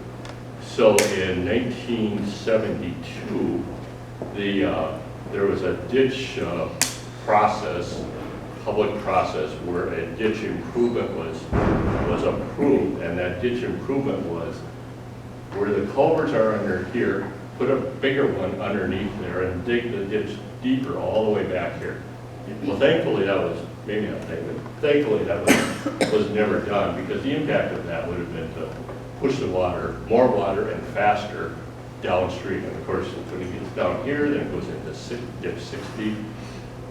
So in 1972, there was a ditch public process where a ditch improvement was approved, and that ditch improvement was where the culverts are under here, put a bigger one underneath there and dig the ditch deeper all the way back here. Well, thankfully that was, maybe not thankfully that was never done, because the impact of that would have been to push the water, more water and faster downstream. And of course, when it gets down here, then it goes into dip 60,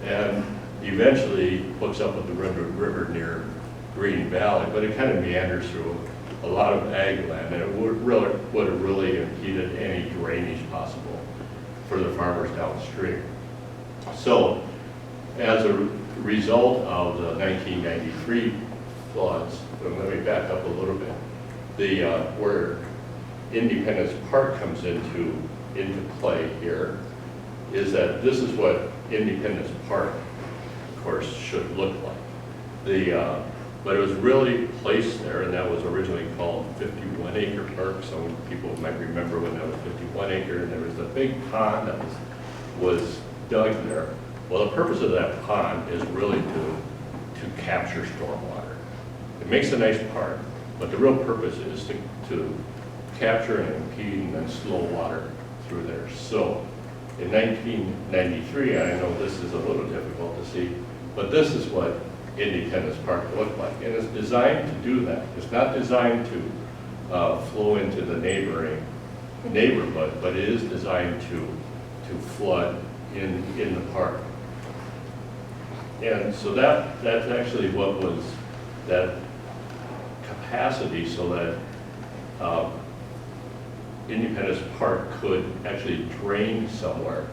and eventually hooks up with the river near Green Valley, but it kind of meanders through a lot of ag land, and it would have really impeded any drainage possible for the farmers downstream. So, as a result of the 1993 floods, let me back up a little bit, where Independence Park comes into play here is that this is what Independence Park, of course, should look like. But it was really placed there, and that was originally called 51 Acre Park. Some people might remember when that was 51 acre, and there was a big pond that was dug there. Well, the purpose of that pond is really to capture stormwater. It makes a nice park, but the real purpose is to capture and impede and then slow water through there. So in 1993, I know this is a little difficult to see, but this is what Independence Park looked like. And it's designed to do that. It's not designed to flow into the neighborhood, but it is designed to flood in the park. And so that's actually what was that capacity, so that Independence Park could actually drain somewhere.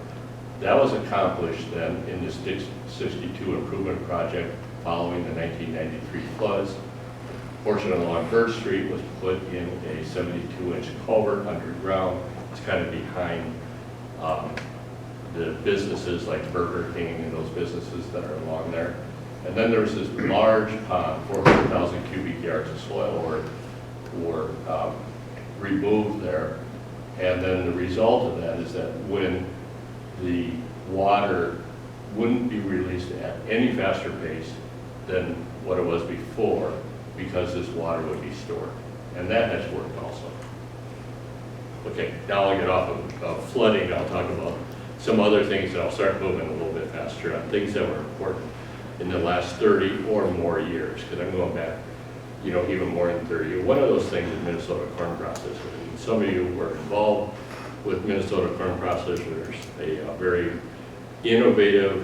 That was accomplished then in the 62 improvement project following the 1993 floods. A portion along Bird Street was put in a 72-inch culvert underground. It's kind of behind the businesses like Burger King and those businesses that are along there. And then there's this large pond, 400,000 cubic yards of soil were removed there. And then the result of that is that when the water wouldn't be released at any faster pace than what it was before, because this water would be stored. And that has worked also. Okay, now I'll get off of flooding. I'll talk about some other things, and I'll start moving a little bit faster on things that were important in the last 30 or more years, because I'm going back, even more than 30 years. One of those things is Minnesota Corn Processors. And some of you were involved with Minnesota Corn Processors, a very innovative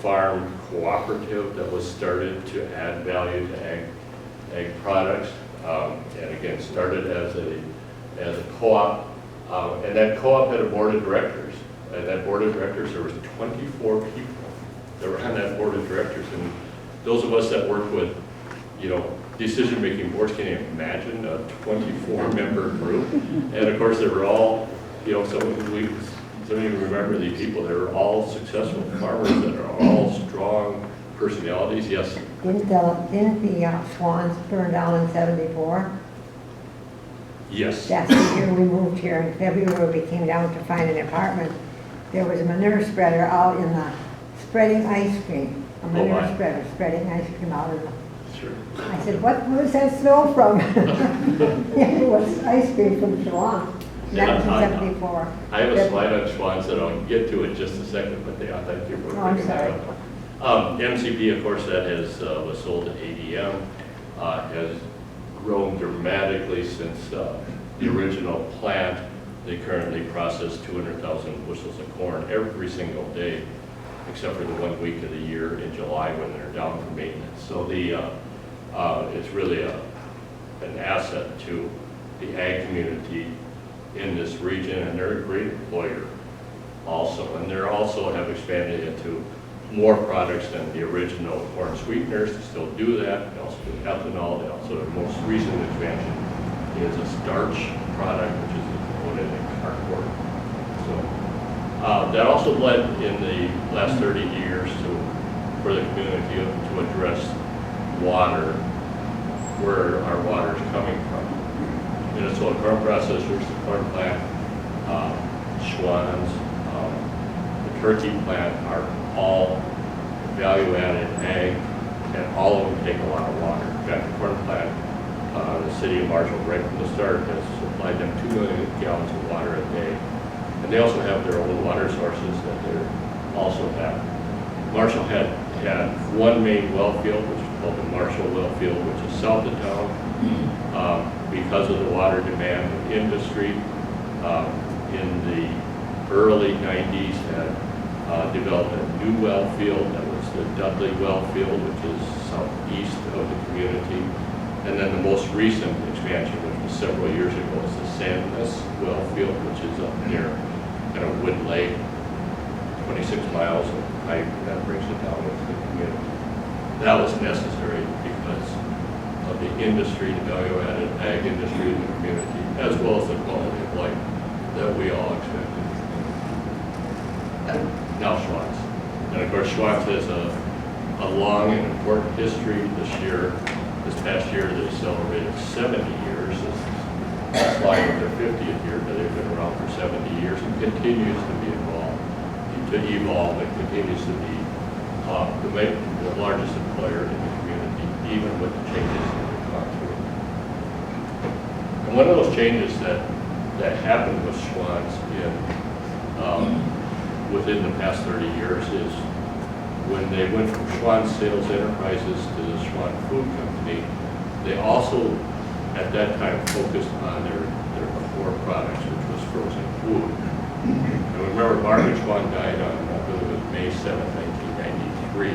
farm cooperative that was started to add value to ag products, and again started as a co-op, and that co-op had a board of directors. And that board of directors, there was 24 people that were on that board of directors, and those of us that work with decision-making boards can't even imagine a 24-member group. And of course, they were all, some of you remember these people, they were all successful farmers that are all strong personalities. Yes? Didn't the Swans burn down in 74? Yes. That's the year we moved here. In February, we came down to find an apartment. There was a manure spreader out in the spreading ice cream. A manure spreader spreading ice cream out in the... Sure. I said, what was that smell from? It was ice cream from Schwan. That was in 74. I have a slide on Schwann's that I'll get to in just a second, but thank you for I'm sorry. MCP, of course, that was sold to ADM, has grown dramatically since the original plant. They currently process 200,000 bushels of corn every single day, except for the 1 week of the year in July when they're down for maintenance. So it's really an asset to the ag community in this region, and they're a great employer also. And they also have expanded into more products than the original corn sweeteners. They still do that. They also do ethanol. They also, the most recent expansion is a starch product, which is a component in cardboard. So that also led in the last 30 years for the community to address water, where our water is coming from. Minnesota Corn Processors, the corn plant, Schwann's, the turkey plant are all value-added ag, and all of them take a lot of water. In fact, the corn plant, the city of Marshall, right from the start, has supplied them 2 million gallons of water a day. And they also have their own water sources that they also have. Marshall had one main well field, which is called the Marshall well field, which is south of town. Because of the water demand of industry, in the early 90s had developed a new well field that was the Dudley well field, which is southeast of the community. And then the most recent expansion, which was several years ago, is the Sandness well field, which is up near kind of Wood Lake, 26 miles of pipe that brings it down into the community. That was necessary because of the industry, the value-added ag industry in the community, as well as the quality of life that we all expected. Now Schwann's. And of course, Schwann's has a long and important history. This past year, they celebrated 70 years. It's Lyon their 50th year, but they've been around for 70 years and continues to be involved, to evolve, and continues to be the largest employer in the community, even with the changes that we've gone through. And one of those changes that happened with Schwann's within the past 30 years is when they went from Schwann Sales Enterprises to the Schwann Food Company. They also, at that time, focused on their core products, which was frozen food. And remember, Marvin Schwann died on, I believe it was May 7, 1993.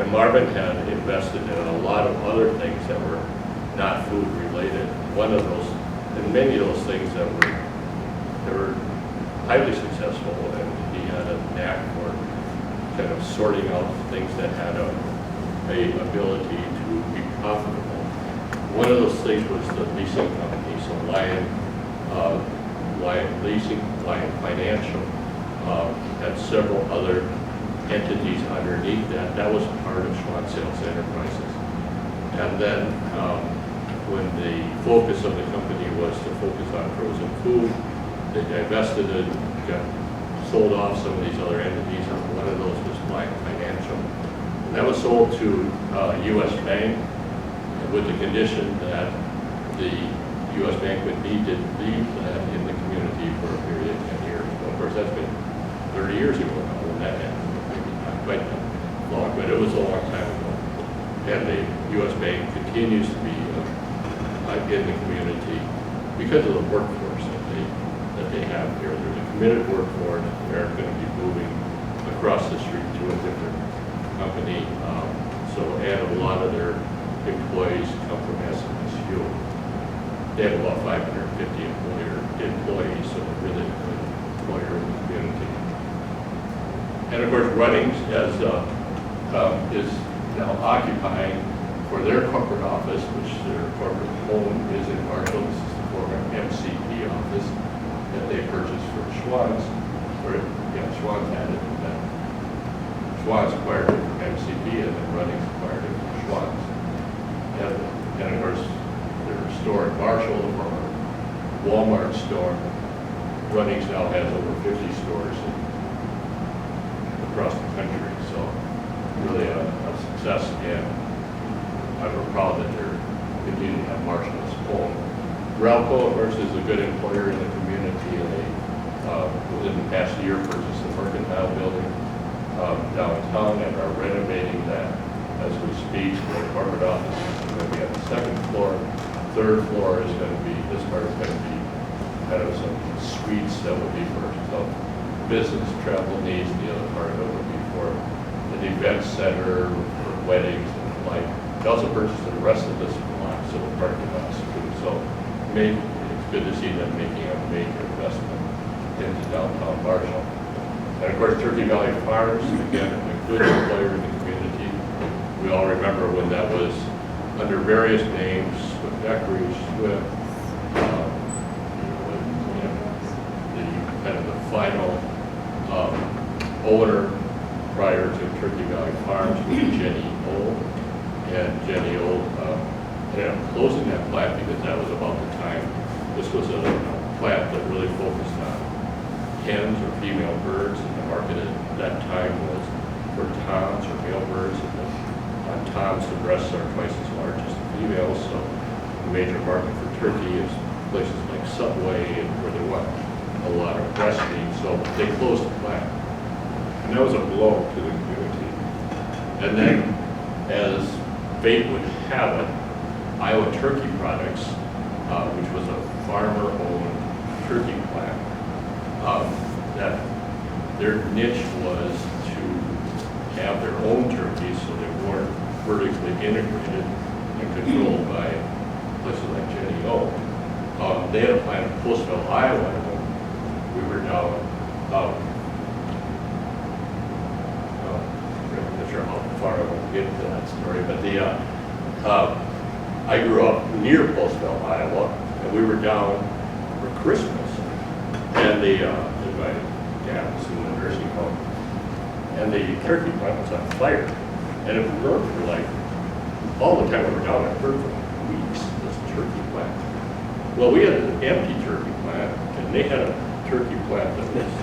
And Marvin had invested in a lot of other things that were not food related. One of those, and many of those things that were highly successful, and he had a knack for kind of sorting out things that had a ability to be profitable. One of those things was the leasing company, so Lyon Leasing, Lyon Financial, had several other entities underneath that. That was part of Schwann Sales Enterprises. And then when the focus of the company was to focus on frozen food, they divested it, sold off some of these other entities, and one of those was Lyon Financial. And that was sold to U.S. Bank with the condition that the U.S. Bank would need to leave that in the community for a period of 10 years. Well, of course, that's been 30 years ago now when that happened. Maybe not quite that long, but it was a long time ago. And the U.S. Bank continues to be in the community because of the workforce that they have here. There's a committed workforce. They're going to be moving across the street to a different company. And a lot of their employees come from SMSU. They have about 550 employees, so they're really a good employer in the community. And of course, Runnings is now occupying for their corporate office, which their corporate home is in Marshall. This is the former MCP office that they purchased for Schwann's, Schwann's had it. Schwann's acquired it from MCP, and then Runnings acquired it from Schwann's. And of course, their store in Marshall, the former Walmart store, Runnings now has over 50 stores across the country. So really a success, and I'm proud that they're continuing to have Marshall as home. Ralco, of course, is a good employer in the community, and they, within the past year, purchased the Mercantile building downtown and are renovating that as we speak. The corporate office is going to be on the second floor. Third floor is going to be, this part is going to be kind of some suites that will be for some business travel needs. The other part of it would be for an event center, for weddings and the like. They also purchased the rest of this block, so the parking lots too. So it's good to see them making a major investment into downtown Marshall. And of course, Turkey Valley Farms, again, a good employer in the community. We all remember when that was under various names, Swift Equity, Swift, the final owner prior to Turkey Valley Farms was Jenny Old. And Jenny Old ended up closing that plant because that was about the time. This was a plant that really focused on hens or female birds, and the market at that time was for toms or male birds. And on toms, the breasts are twice as large as the females, so the major market for turkey is places like Subway and where they want a lot of breast meat, so they closed the plant. And that was a blow to the community. And then, as fate would have it, Iowa Turkey Products, which was a farmer-owned turkey plant. That their niche was to have their own turkeys so they weren't vertically integrated and controlled by places like Jenny O. They had a plant in Postville, Iowa, when we were down. I'm not sure how far I want to get into that story, but I grew up near Postville, Iowa, and we were down for Christmas, and my dad was in the nursing home, and the turkey plant was on fire, and it burned for like all the time we were down. It burned for weeks. This turkey plant. Well, we had an empty turkey plant, and they had a turkey plant that was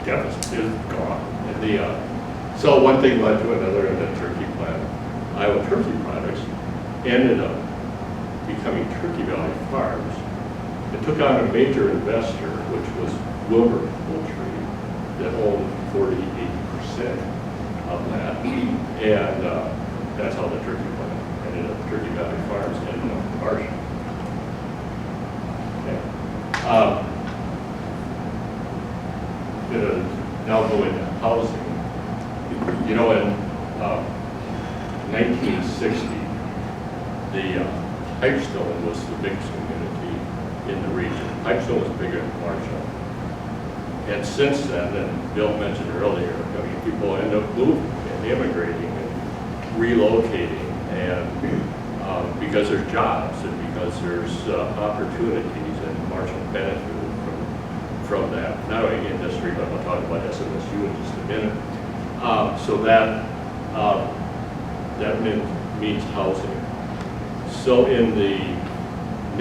devastated, gone. And so one thing led to another, and the turkey plant, Iowa Turkey Products, ended up becoming Turkey Valley Farms. It took on a major investor, which was Wilbur Poultry, that owned 40–80% of that, and that's how the turkey plant ended up. Turkey Valley Farms ended up in Marshall. Okay. Gonna now go into housing. You know, in 1960, the Pipestone was the biggest community in the region. Pipestone was bigger than Marshall. And since then, and Bill mentioned earlier, I mean, people end up moving and immigrating and relocating, and because there's jobs and because there's opportunities, and Marshall benefited from that, not only industry, but we'll talk about SMSU in just a minute. So that means housing. So in the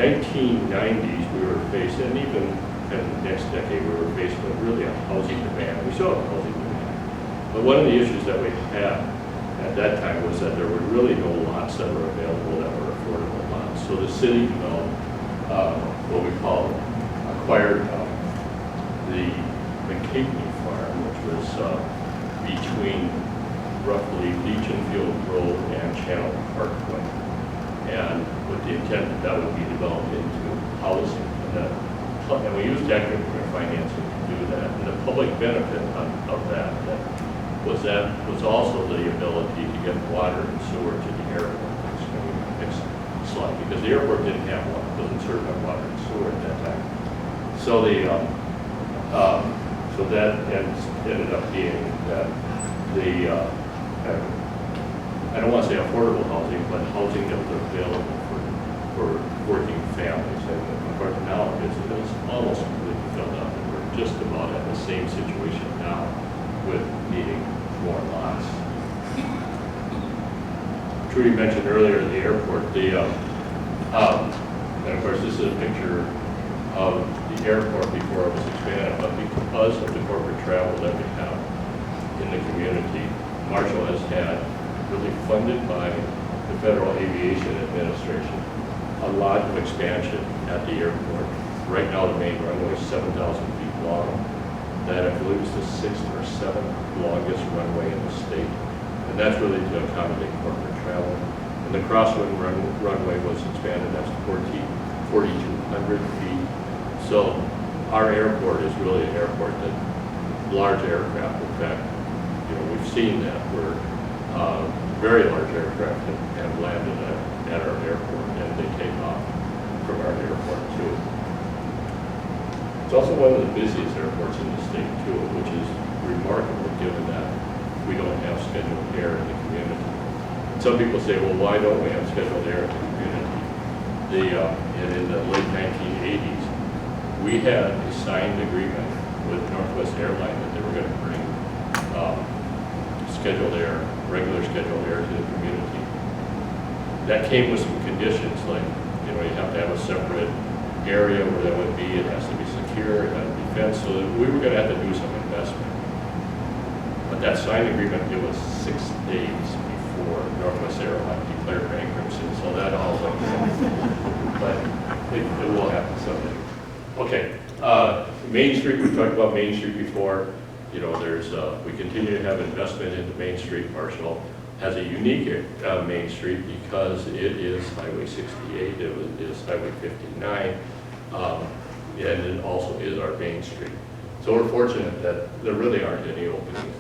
1990s, we were faced, and even in the next decade, we were faced with really a housing demand. We still have a housing demand. But one of the issues that we had at that time was that there were really no lots that were available that were affordable lots. So the city developed what we call acquired the McCagney Farm, which was between roughly Legion Field Road and Channel Parkway, and with the intent that that would be developed into housing. And we used equity financing to do that. And the public benefit of that was also the ability to get water and sewer to the airport. Next slide, because the airport didn't have one, it doesn't serve by water and sewer at that time. So so that ended up being that I don't want to say affordable housing, but housing that was available for working families. And of course now it's almost completely filled up, and we're just about at the same situation now with needing more lots. Trudy mentioned earlier the airport, and of course this is a picture of the airport before it was expanded, but because of the corporate travel that we have in the community, Marshall has had, really funded by the Federal Aviation Administration, a lot of expansion at the airport. Right now the main runway is 7,000 feet long. That I believe is the 6th or 7th longest runway in the state. And that's really to accommodate corporate travel. And the crosswind runway was expanded, that's 4,200 feet. So our airport is really an airport that large aircraft, in fact, you know, we've seen that where very large aircraft have landed at our airport, and they take off from our airport too. It's also one of the busiest airports in the state too, which is remarkable given that we don't have scheduled air in the community. Some people say, well, why don't we have scheduled air in the community? And in the late 1980s, we had a signed agreement with Northwest Airlines that they were going to bring scheduled air, regular scheduled air to the community. That came with some conditions, like, you know, you have to have a separate area where that would be, it has to be secure, it has to be fenced, so that we were going to have to do some investment. But that signed agreement, it was 6 days before Northwest Airlines declared bankruptcy, so that all went down. But it will happen someday. Okay, Main Street, we've talked about Main Street before. You know, we continue to have investment into Main Street. Marshall has a unique Main Street because it is Highway 68, it is Highway 59. and it also is our main street. So we're fortunate that there really aren't any openings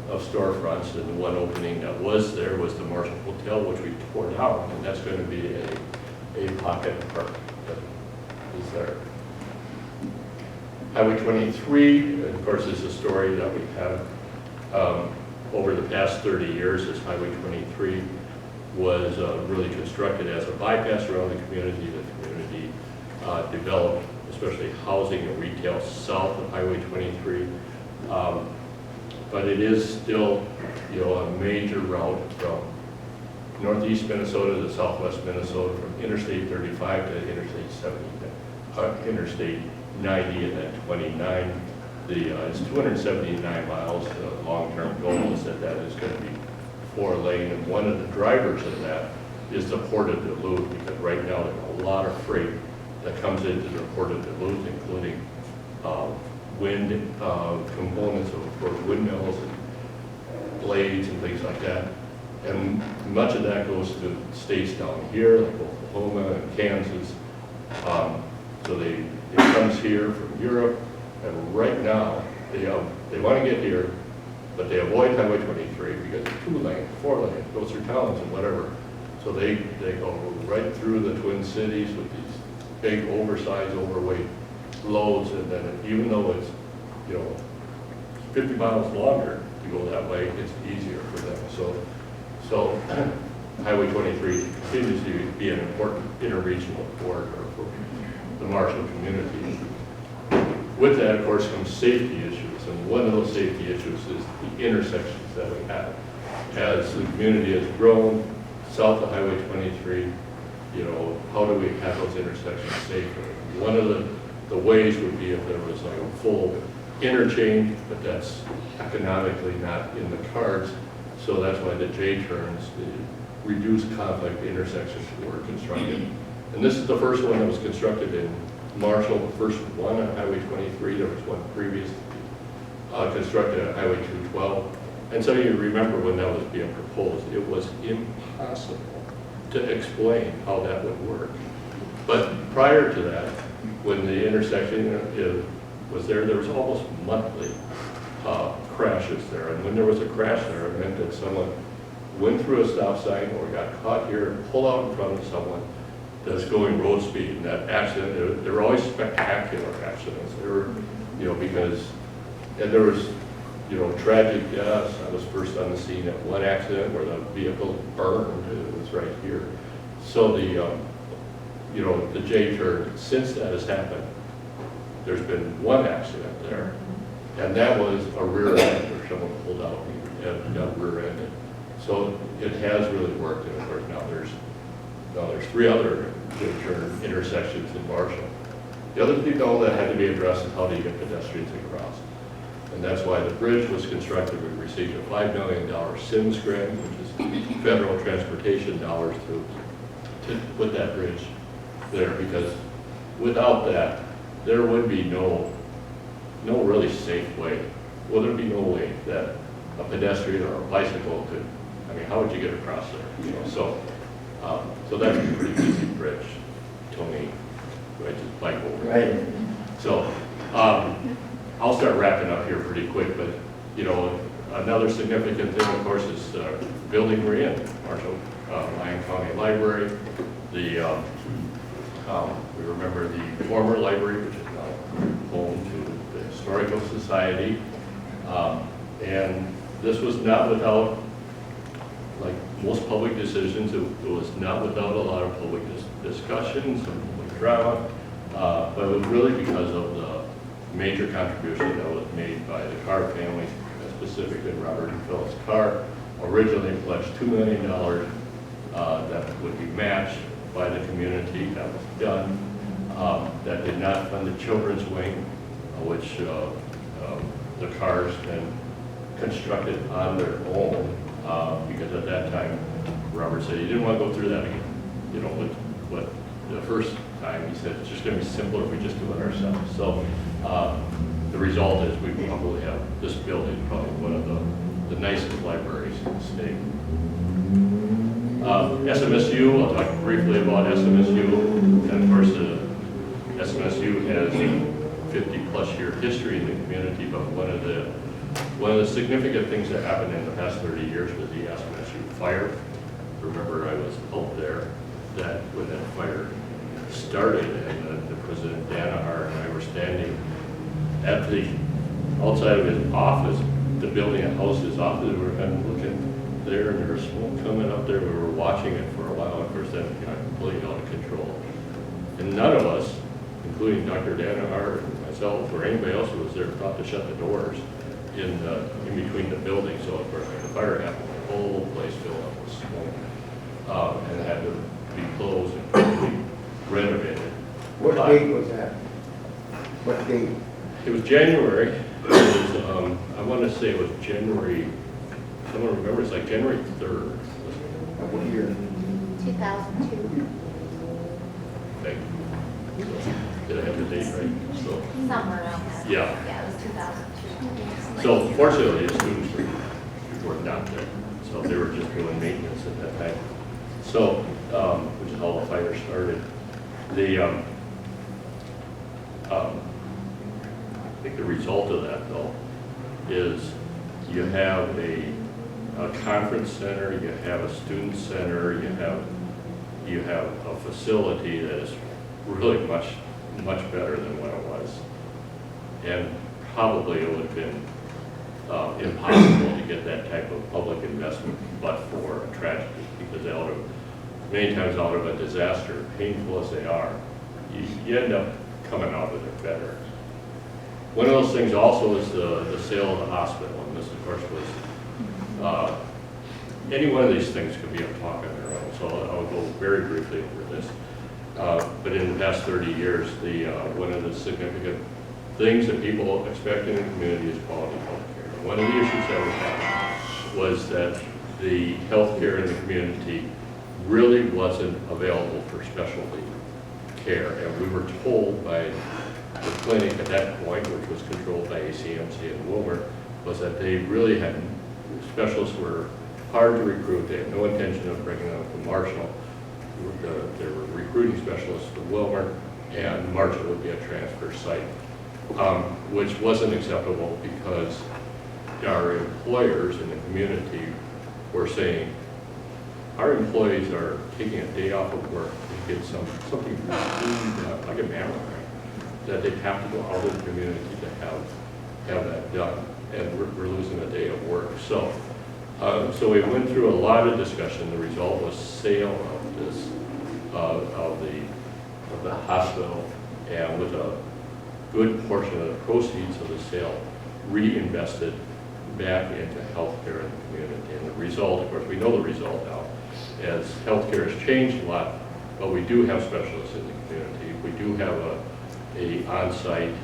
of storefronts, and the one opening that was there was the Marshall Hotel, which we tore down, and that's going to be a pocket park that is there. Highway 23, of course, is a story that we have over the past 30 years. As Highway 23 was really constructed as a bypass around the community. The community developed, especially housing and retail south of Highway 23. But it is still, a major route from northeast Minnesota to southwest Minnesota, from Interstate 35 to Interstate 90, and then 29. It's 279 miles. The long-term goal is that is going to be 4-lane, and one of the drivers of that is the Port of Duluth, because right now there's a lot of freight that comes into the Port of Duluth, including wind components for windmills and blades and things like that. And much of that goes to states down here, like Oklahoma and Kansas. So it comes here from Europe, and right now they want to get here, but they avoid Highway 23 because it's 2-lane, 4-lane, goes through towns and whatever. So they go right through the Twin Cities with these big, oversized, overweight loads, and then even though it's 50 miles longer to go that way, it's easier for them. So Highway 23 continues to be an important interregional corridor for the Marshall community. With that, of course, comes safety issues, and one of those safety issues is the intersections that we have. As the community has grown south of Highway 23, how do we have those intersections safer? One of the ways would be if there was like a full interchange, but that's economically not in the cards. So that's why the J-turns, the reduced conflict intersections were constructed. And this is the first one that was constructed in Marshall, the first one on Highway 23. There was one previous constructed on Highway 212. And so you remember when that was being proposed, it was impossible to explain how that would work. But prior to that, when the intersection was there was almost monthly crashes there. And when there was a crash there, it meant that someone went through a stop sign or got caught here and pulled out in front of someone that's going road speed. And that accident, there were always spectacular accidents. There were, because, and there was, tragic deaths. I was first on the scene at one accident where the vehicle burned. It was right here. So the J-turn, since that has happened, there's been one accident there, and that was a rear end where someone pulled out and got rear-ended. So it has really worked, and of course now there's 3 other J-turn intersections in Marshall. The other thing though that had to be addressed is how do you get pedestrians across? And that's why the bridge was constructed. We received a $5 million SIMS grant, which is federal transportation dollars to put that bridge there, because without that, there would be no really safe way. Well, there'd be no way that a pedestrian or a bicycle could, how would you get across there? So that's a pretty easy bridge. Tony, right, just bike over. Right. So I'll start wrapping up here pretty quick, but another significant thing, of course, is the building we're in, Marshall Lyon County Library. We remember the former library, which is now home to the Historical Society. And this was not without, like most public decisions, it was not without a lot of public discussions and public drama, but it was really because of the major contribution that was made by the Carr family, specifically Robert and Phyllis Carr. Originally pledged $2 million that would be matched by the community. That was done. That did not fund the children's wing, which the Carrs then constructed on their own, because at that time, Robert said he didn't want to go through that again. What the first time he said, it's just going to be simpler if we just do it ourselves. So the result is we probably have this building, probably one of the nicest libraries in the state. SMSU, I'll talk briefly about SMSU. And of course, SMSU has 50-plus year history in the community, but one of the significant things that happened in the past 30 years was the SMSU fire. Remember, I was out there that when that fire started, and the President Danaher and I were standing at the outside of his office, the building that housed his office. We were kind of looking there, and there was smoke coming up there. We were watching it for a while. Of course, then it got completely out of control. And none of us, including Dr. Danaher and myself or anybody else who was there, thought to shut the doors in between the buildings. So of course, when the fire happened, the whole place filled up with smoke, and had to be closed and completely renovated. What date was that? What date? It was January. It was, I want to say it was January. Someone remembers, like January 3rd. What year? 2002, Thank you. Did I have the date right? So, somewhere around that. yeah. Yeah, it was 2002. So fortunately, the students were not there. So they were just doing maintenance at that time. So, which is how the fire started. I think the result of that, though, is you have a conference center, you have a student center, you have a facility that is really much better than what it was. And probably it would have been impossible to get that type of public investment but for a tragedy, because many times out of a disaster, painful as they are, you end up coming out of it better. One of those things also is the sale of the hospital, and this of course was, any one of these things could be a talk on their own, so I'll go very briefly over this. But in the past 30 years, one of the significant things that people expect in the community is quality health care. One of the issues that we had was that the health care in the community really wasn't available for specialty care, and we were told by the clinic at that point, which was controlled by ACMC in Wilmer, was that they really had, specialists were hard to recruit. They had no intention of bringing them to Marshall. They were recruiting specialists to Wilmer, and Marshall would be a transfer site, which wasn't acceptable because our employers in the community were saying, our employees are taking a day off of work to get something like a mammogram, that they have to go out in the community to have that done, and we're losing a day of work. So we went through a lot of discussion. The result was sale of this of the hospital, and with a good portion of the proceeds of the sale reinvested back into healthcare in the community. And the result, of course, we know the result now, as healthcare has changed a lot, but we do have specialists in the community. We do have a on-site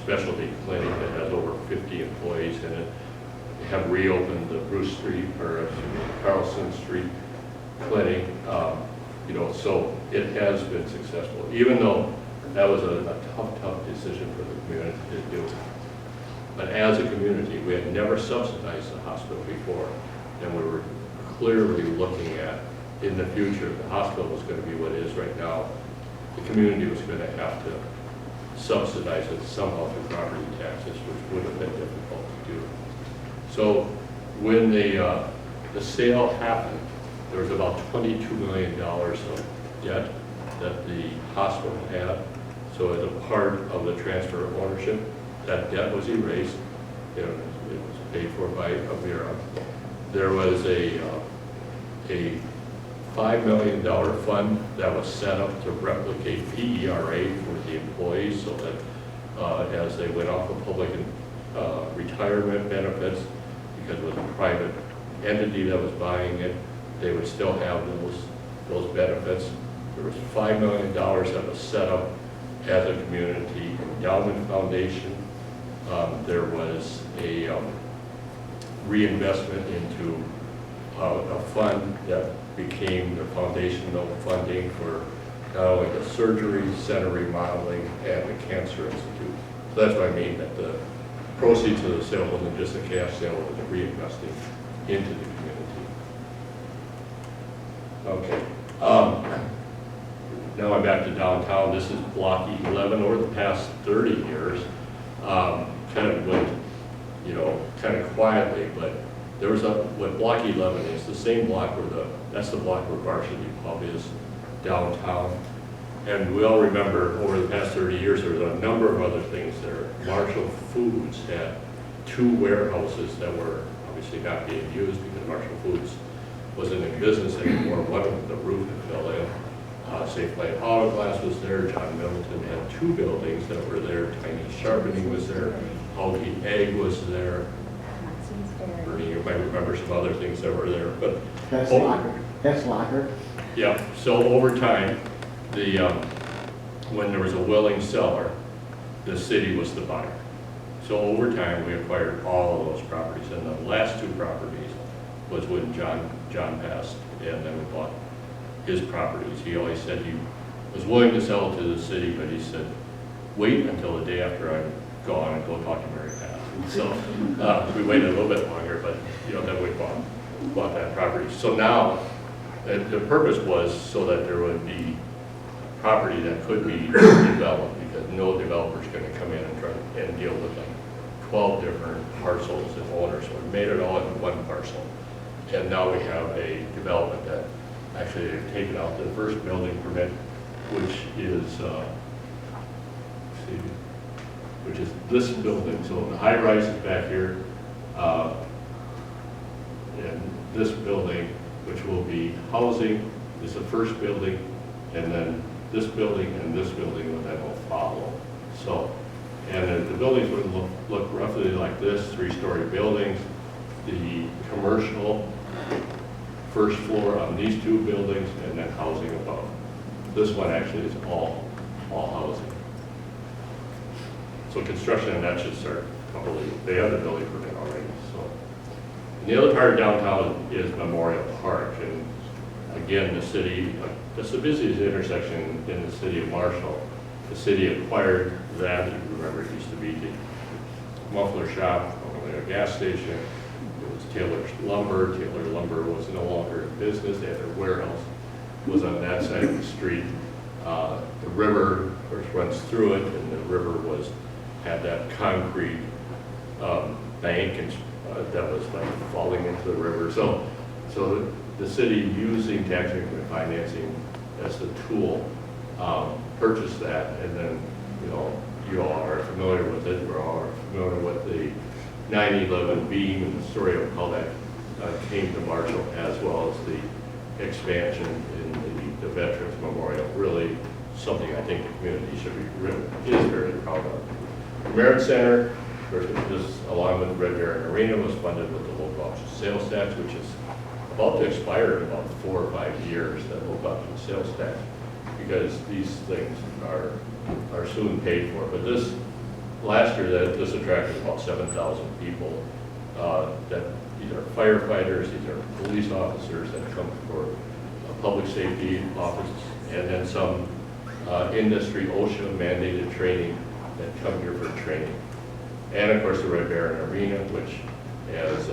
specialty clinic that has over 50 employees in it. We have reopened the Bruce Street, or Carlson Street clinic. So it has been successful, even though that was a tough decision for the community to do. But as a community, we had never subsidized the hospital before, and we were clearly looking at, in the future, the hospital was going to be what it is right now. The community was going to have to subsidize it somehow through property taxes, which would have been difficult to do. So when the sale happened, there was about $22 million of debt that the hospital had. So as a part of the transfer of ownership, that debt was erased. It was paid for by Avera. There was a $5 million fund that was set up to replicate PERA for the employees, so that as they went off of public retirement benefits, because it was a private entity that was buying it, they would still have those benefits. There was $5 million that was set up as a community endowment foundation. There was a reinvestment into a fund that became the foundational funding for not only the surgery center remodeling and the Cancer Institute. So that's what I mean, that the proceeds of the sale wasn't just a cash sale, it was reinvesting into the community. Okay. Now I'm back to downtown. This is Block 11. Over the past 30 years, kind of went, kind of quietly, but there was what Block 11 is, the same block that's the block where Varsity Pub is downtown. And we all remember over the past 30 years, there was a number of other things there. Marshall Foods had 2 warehouses that were obviously not being used because Marshall Foods wasn't in business anymore. One of them, the roof had fell in. Safeway Hourglass was there. John Middleton had 2 buildings that were there. Tiny Sharpening was there. Haughey Egg was there. Bernie, you might remember some other things that were there. But That's Locker. That's Locker. yeah, so over time, when there was a willing seller, the city was the buyer. So over time, we acquired all of those properties, and the last 2 properties was when John passed, and then we bought his properties. He always said he was willing to sell to the city, but he said, wait until the day after I'm gone and go talk to Mary Pat. So we waited a little bit longer, but then we bought that property. So now, the purpose was so that there would be property that could be developed, because no developer's going to come in and try and deal with like 12 different parcels and owners. So we made it all into one parcel. And now we have a development that actually they've taken out the first building permit, which is this building. So the high rise is back here, and this building, which will be housing, is the first building, and then this building and this building will then will follow. So, and the buildings would look roughly like this: 3-story buildings. The commercial first floor on these 2 buildings, and then housing above. This one actually is all housing. So construction on that should start probably, they have the building permit already. So, and the other part of downtown is Memorial Park, and again, the city, that's the busiest intersection in the city of Marshall. The city acquired that. If you remember, it used to be the muffler shop, a gas station. Taylor's Lumber. Taylor Lumber was no longer in business. They had their warehouse was on that side of the street. The river, of course, runs through it, and the river had that concrete bank and that was like falling into the river. So the city, using tax increment financing as the tool, purchased that, and then you all are familiar with it. We're all familiar with the 9/11 beam and the story of how that came to Marshall, as well as the expansion in the Veterans Memorial. Really something I think the community is very proud of. The Merit Center, this, along with Red Baron Arena, was funded with the local option sales tax, which is about to expire in about 4 or 5 years, that local option sales tax, because these things are soon paid for. But last year, this attracted about 7,000 people. That these are firefighters, these are police officers that come for a public safety office, and then some industry OSHA mandated training that come here for training. And of course, the Red Baron Arena, which, as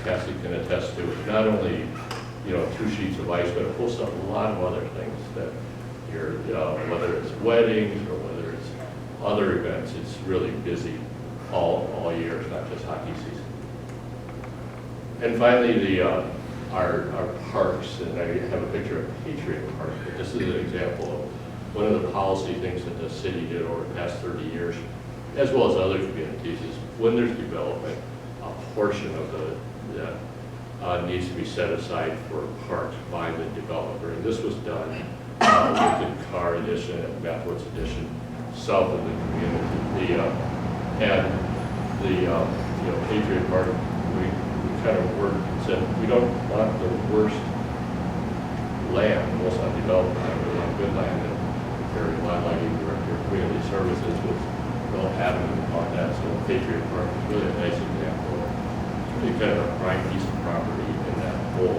Cassie can attest to, is not only 2 sheets of ice, but it hosts a lot of other things that whether it's weddings or whether it's other events. It's really busy all year. It's not just hockey season. And finally, our parks, and I have a picture of Patriot Park. This is an example of one of the policy things that the city did over the past 30 years, as well as other communities, is when there's development, a portion of that needs to be set aside for parks by the developer. And this was done with the Carr Edition and Mathwoods Edition south of the community. Patriot Park, we kind of worked and said, we don't want the worst land, most undeveloped land, we want good land. And Terry Lighting, Director of Community Services, was real adamant about that. So Patriot Park is really a nice example of really kind of a prime piece of property in that whole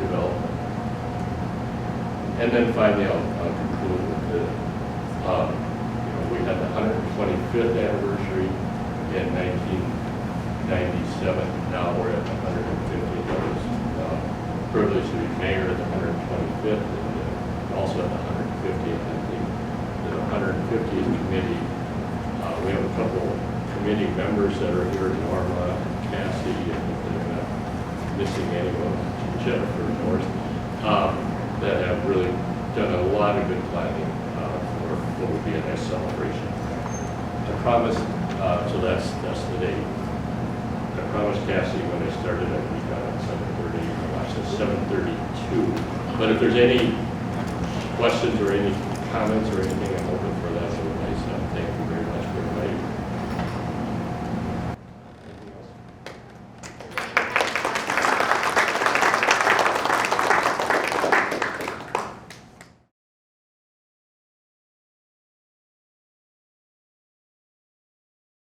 development. And then finally, I'll conclude with the, we had the 125th anniversary in 1997. Now we're at 150th. That was privilege to be mayor at the 125th and also at the 150th. I think the 150th committee, we have a couple committee members that are here, Norma, Cassie, and they're not missing anyone, Jennifer, of course, that have really done a lot of good planning for what would be a nice celebration. I promised, so that's the date. I promised Cassie when I started I'd be done at 7:30. Watch at 7:32. But if there's any questions or any comments or anything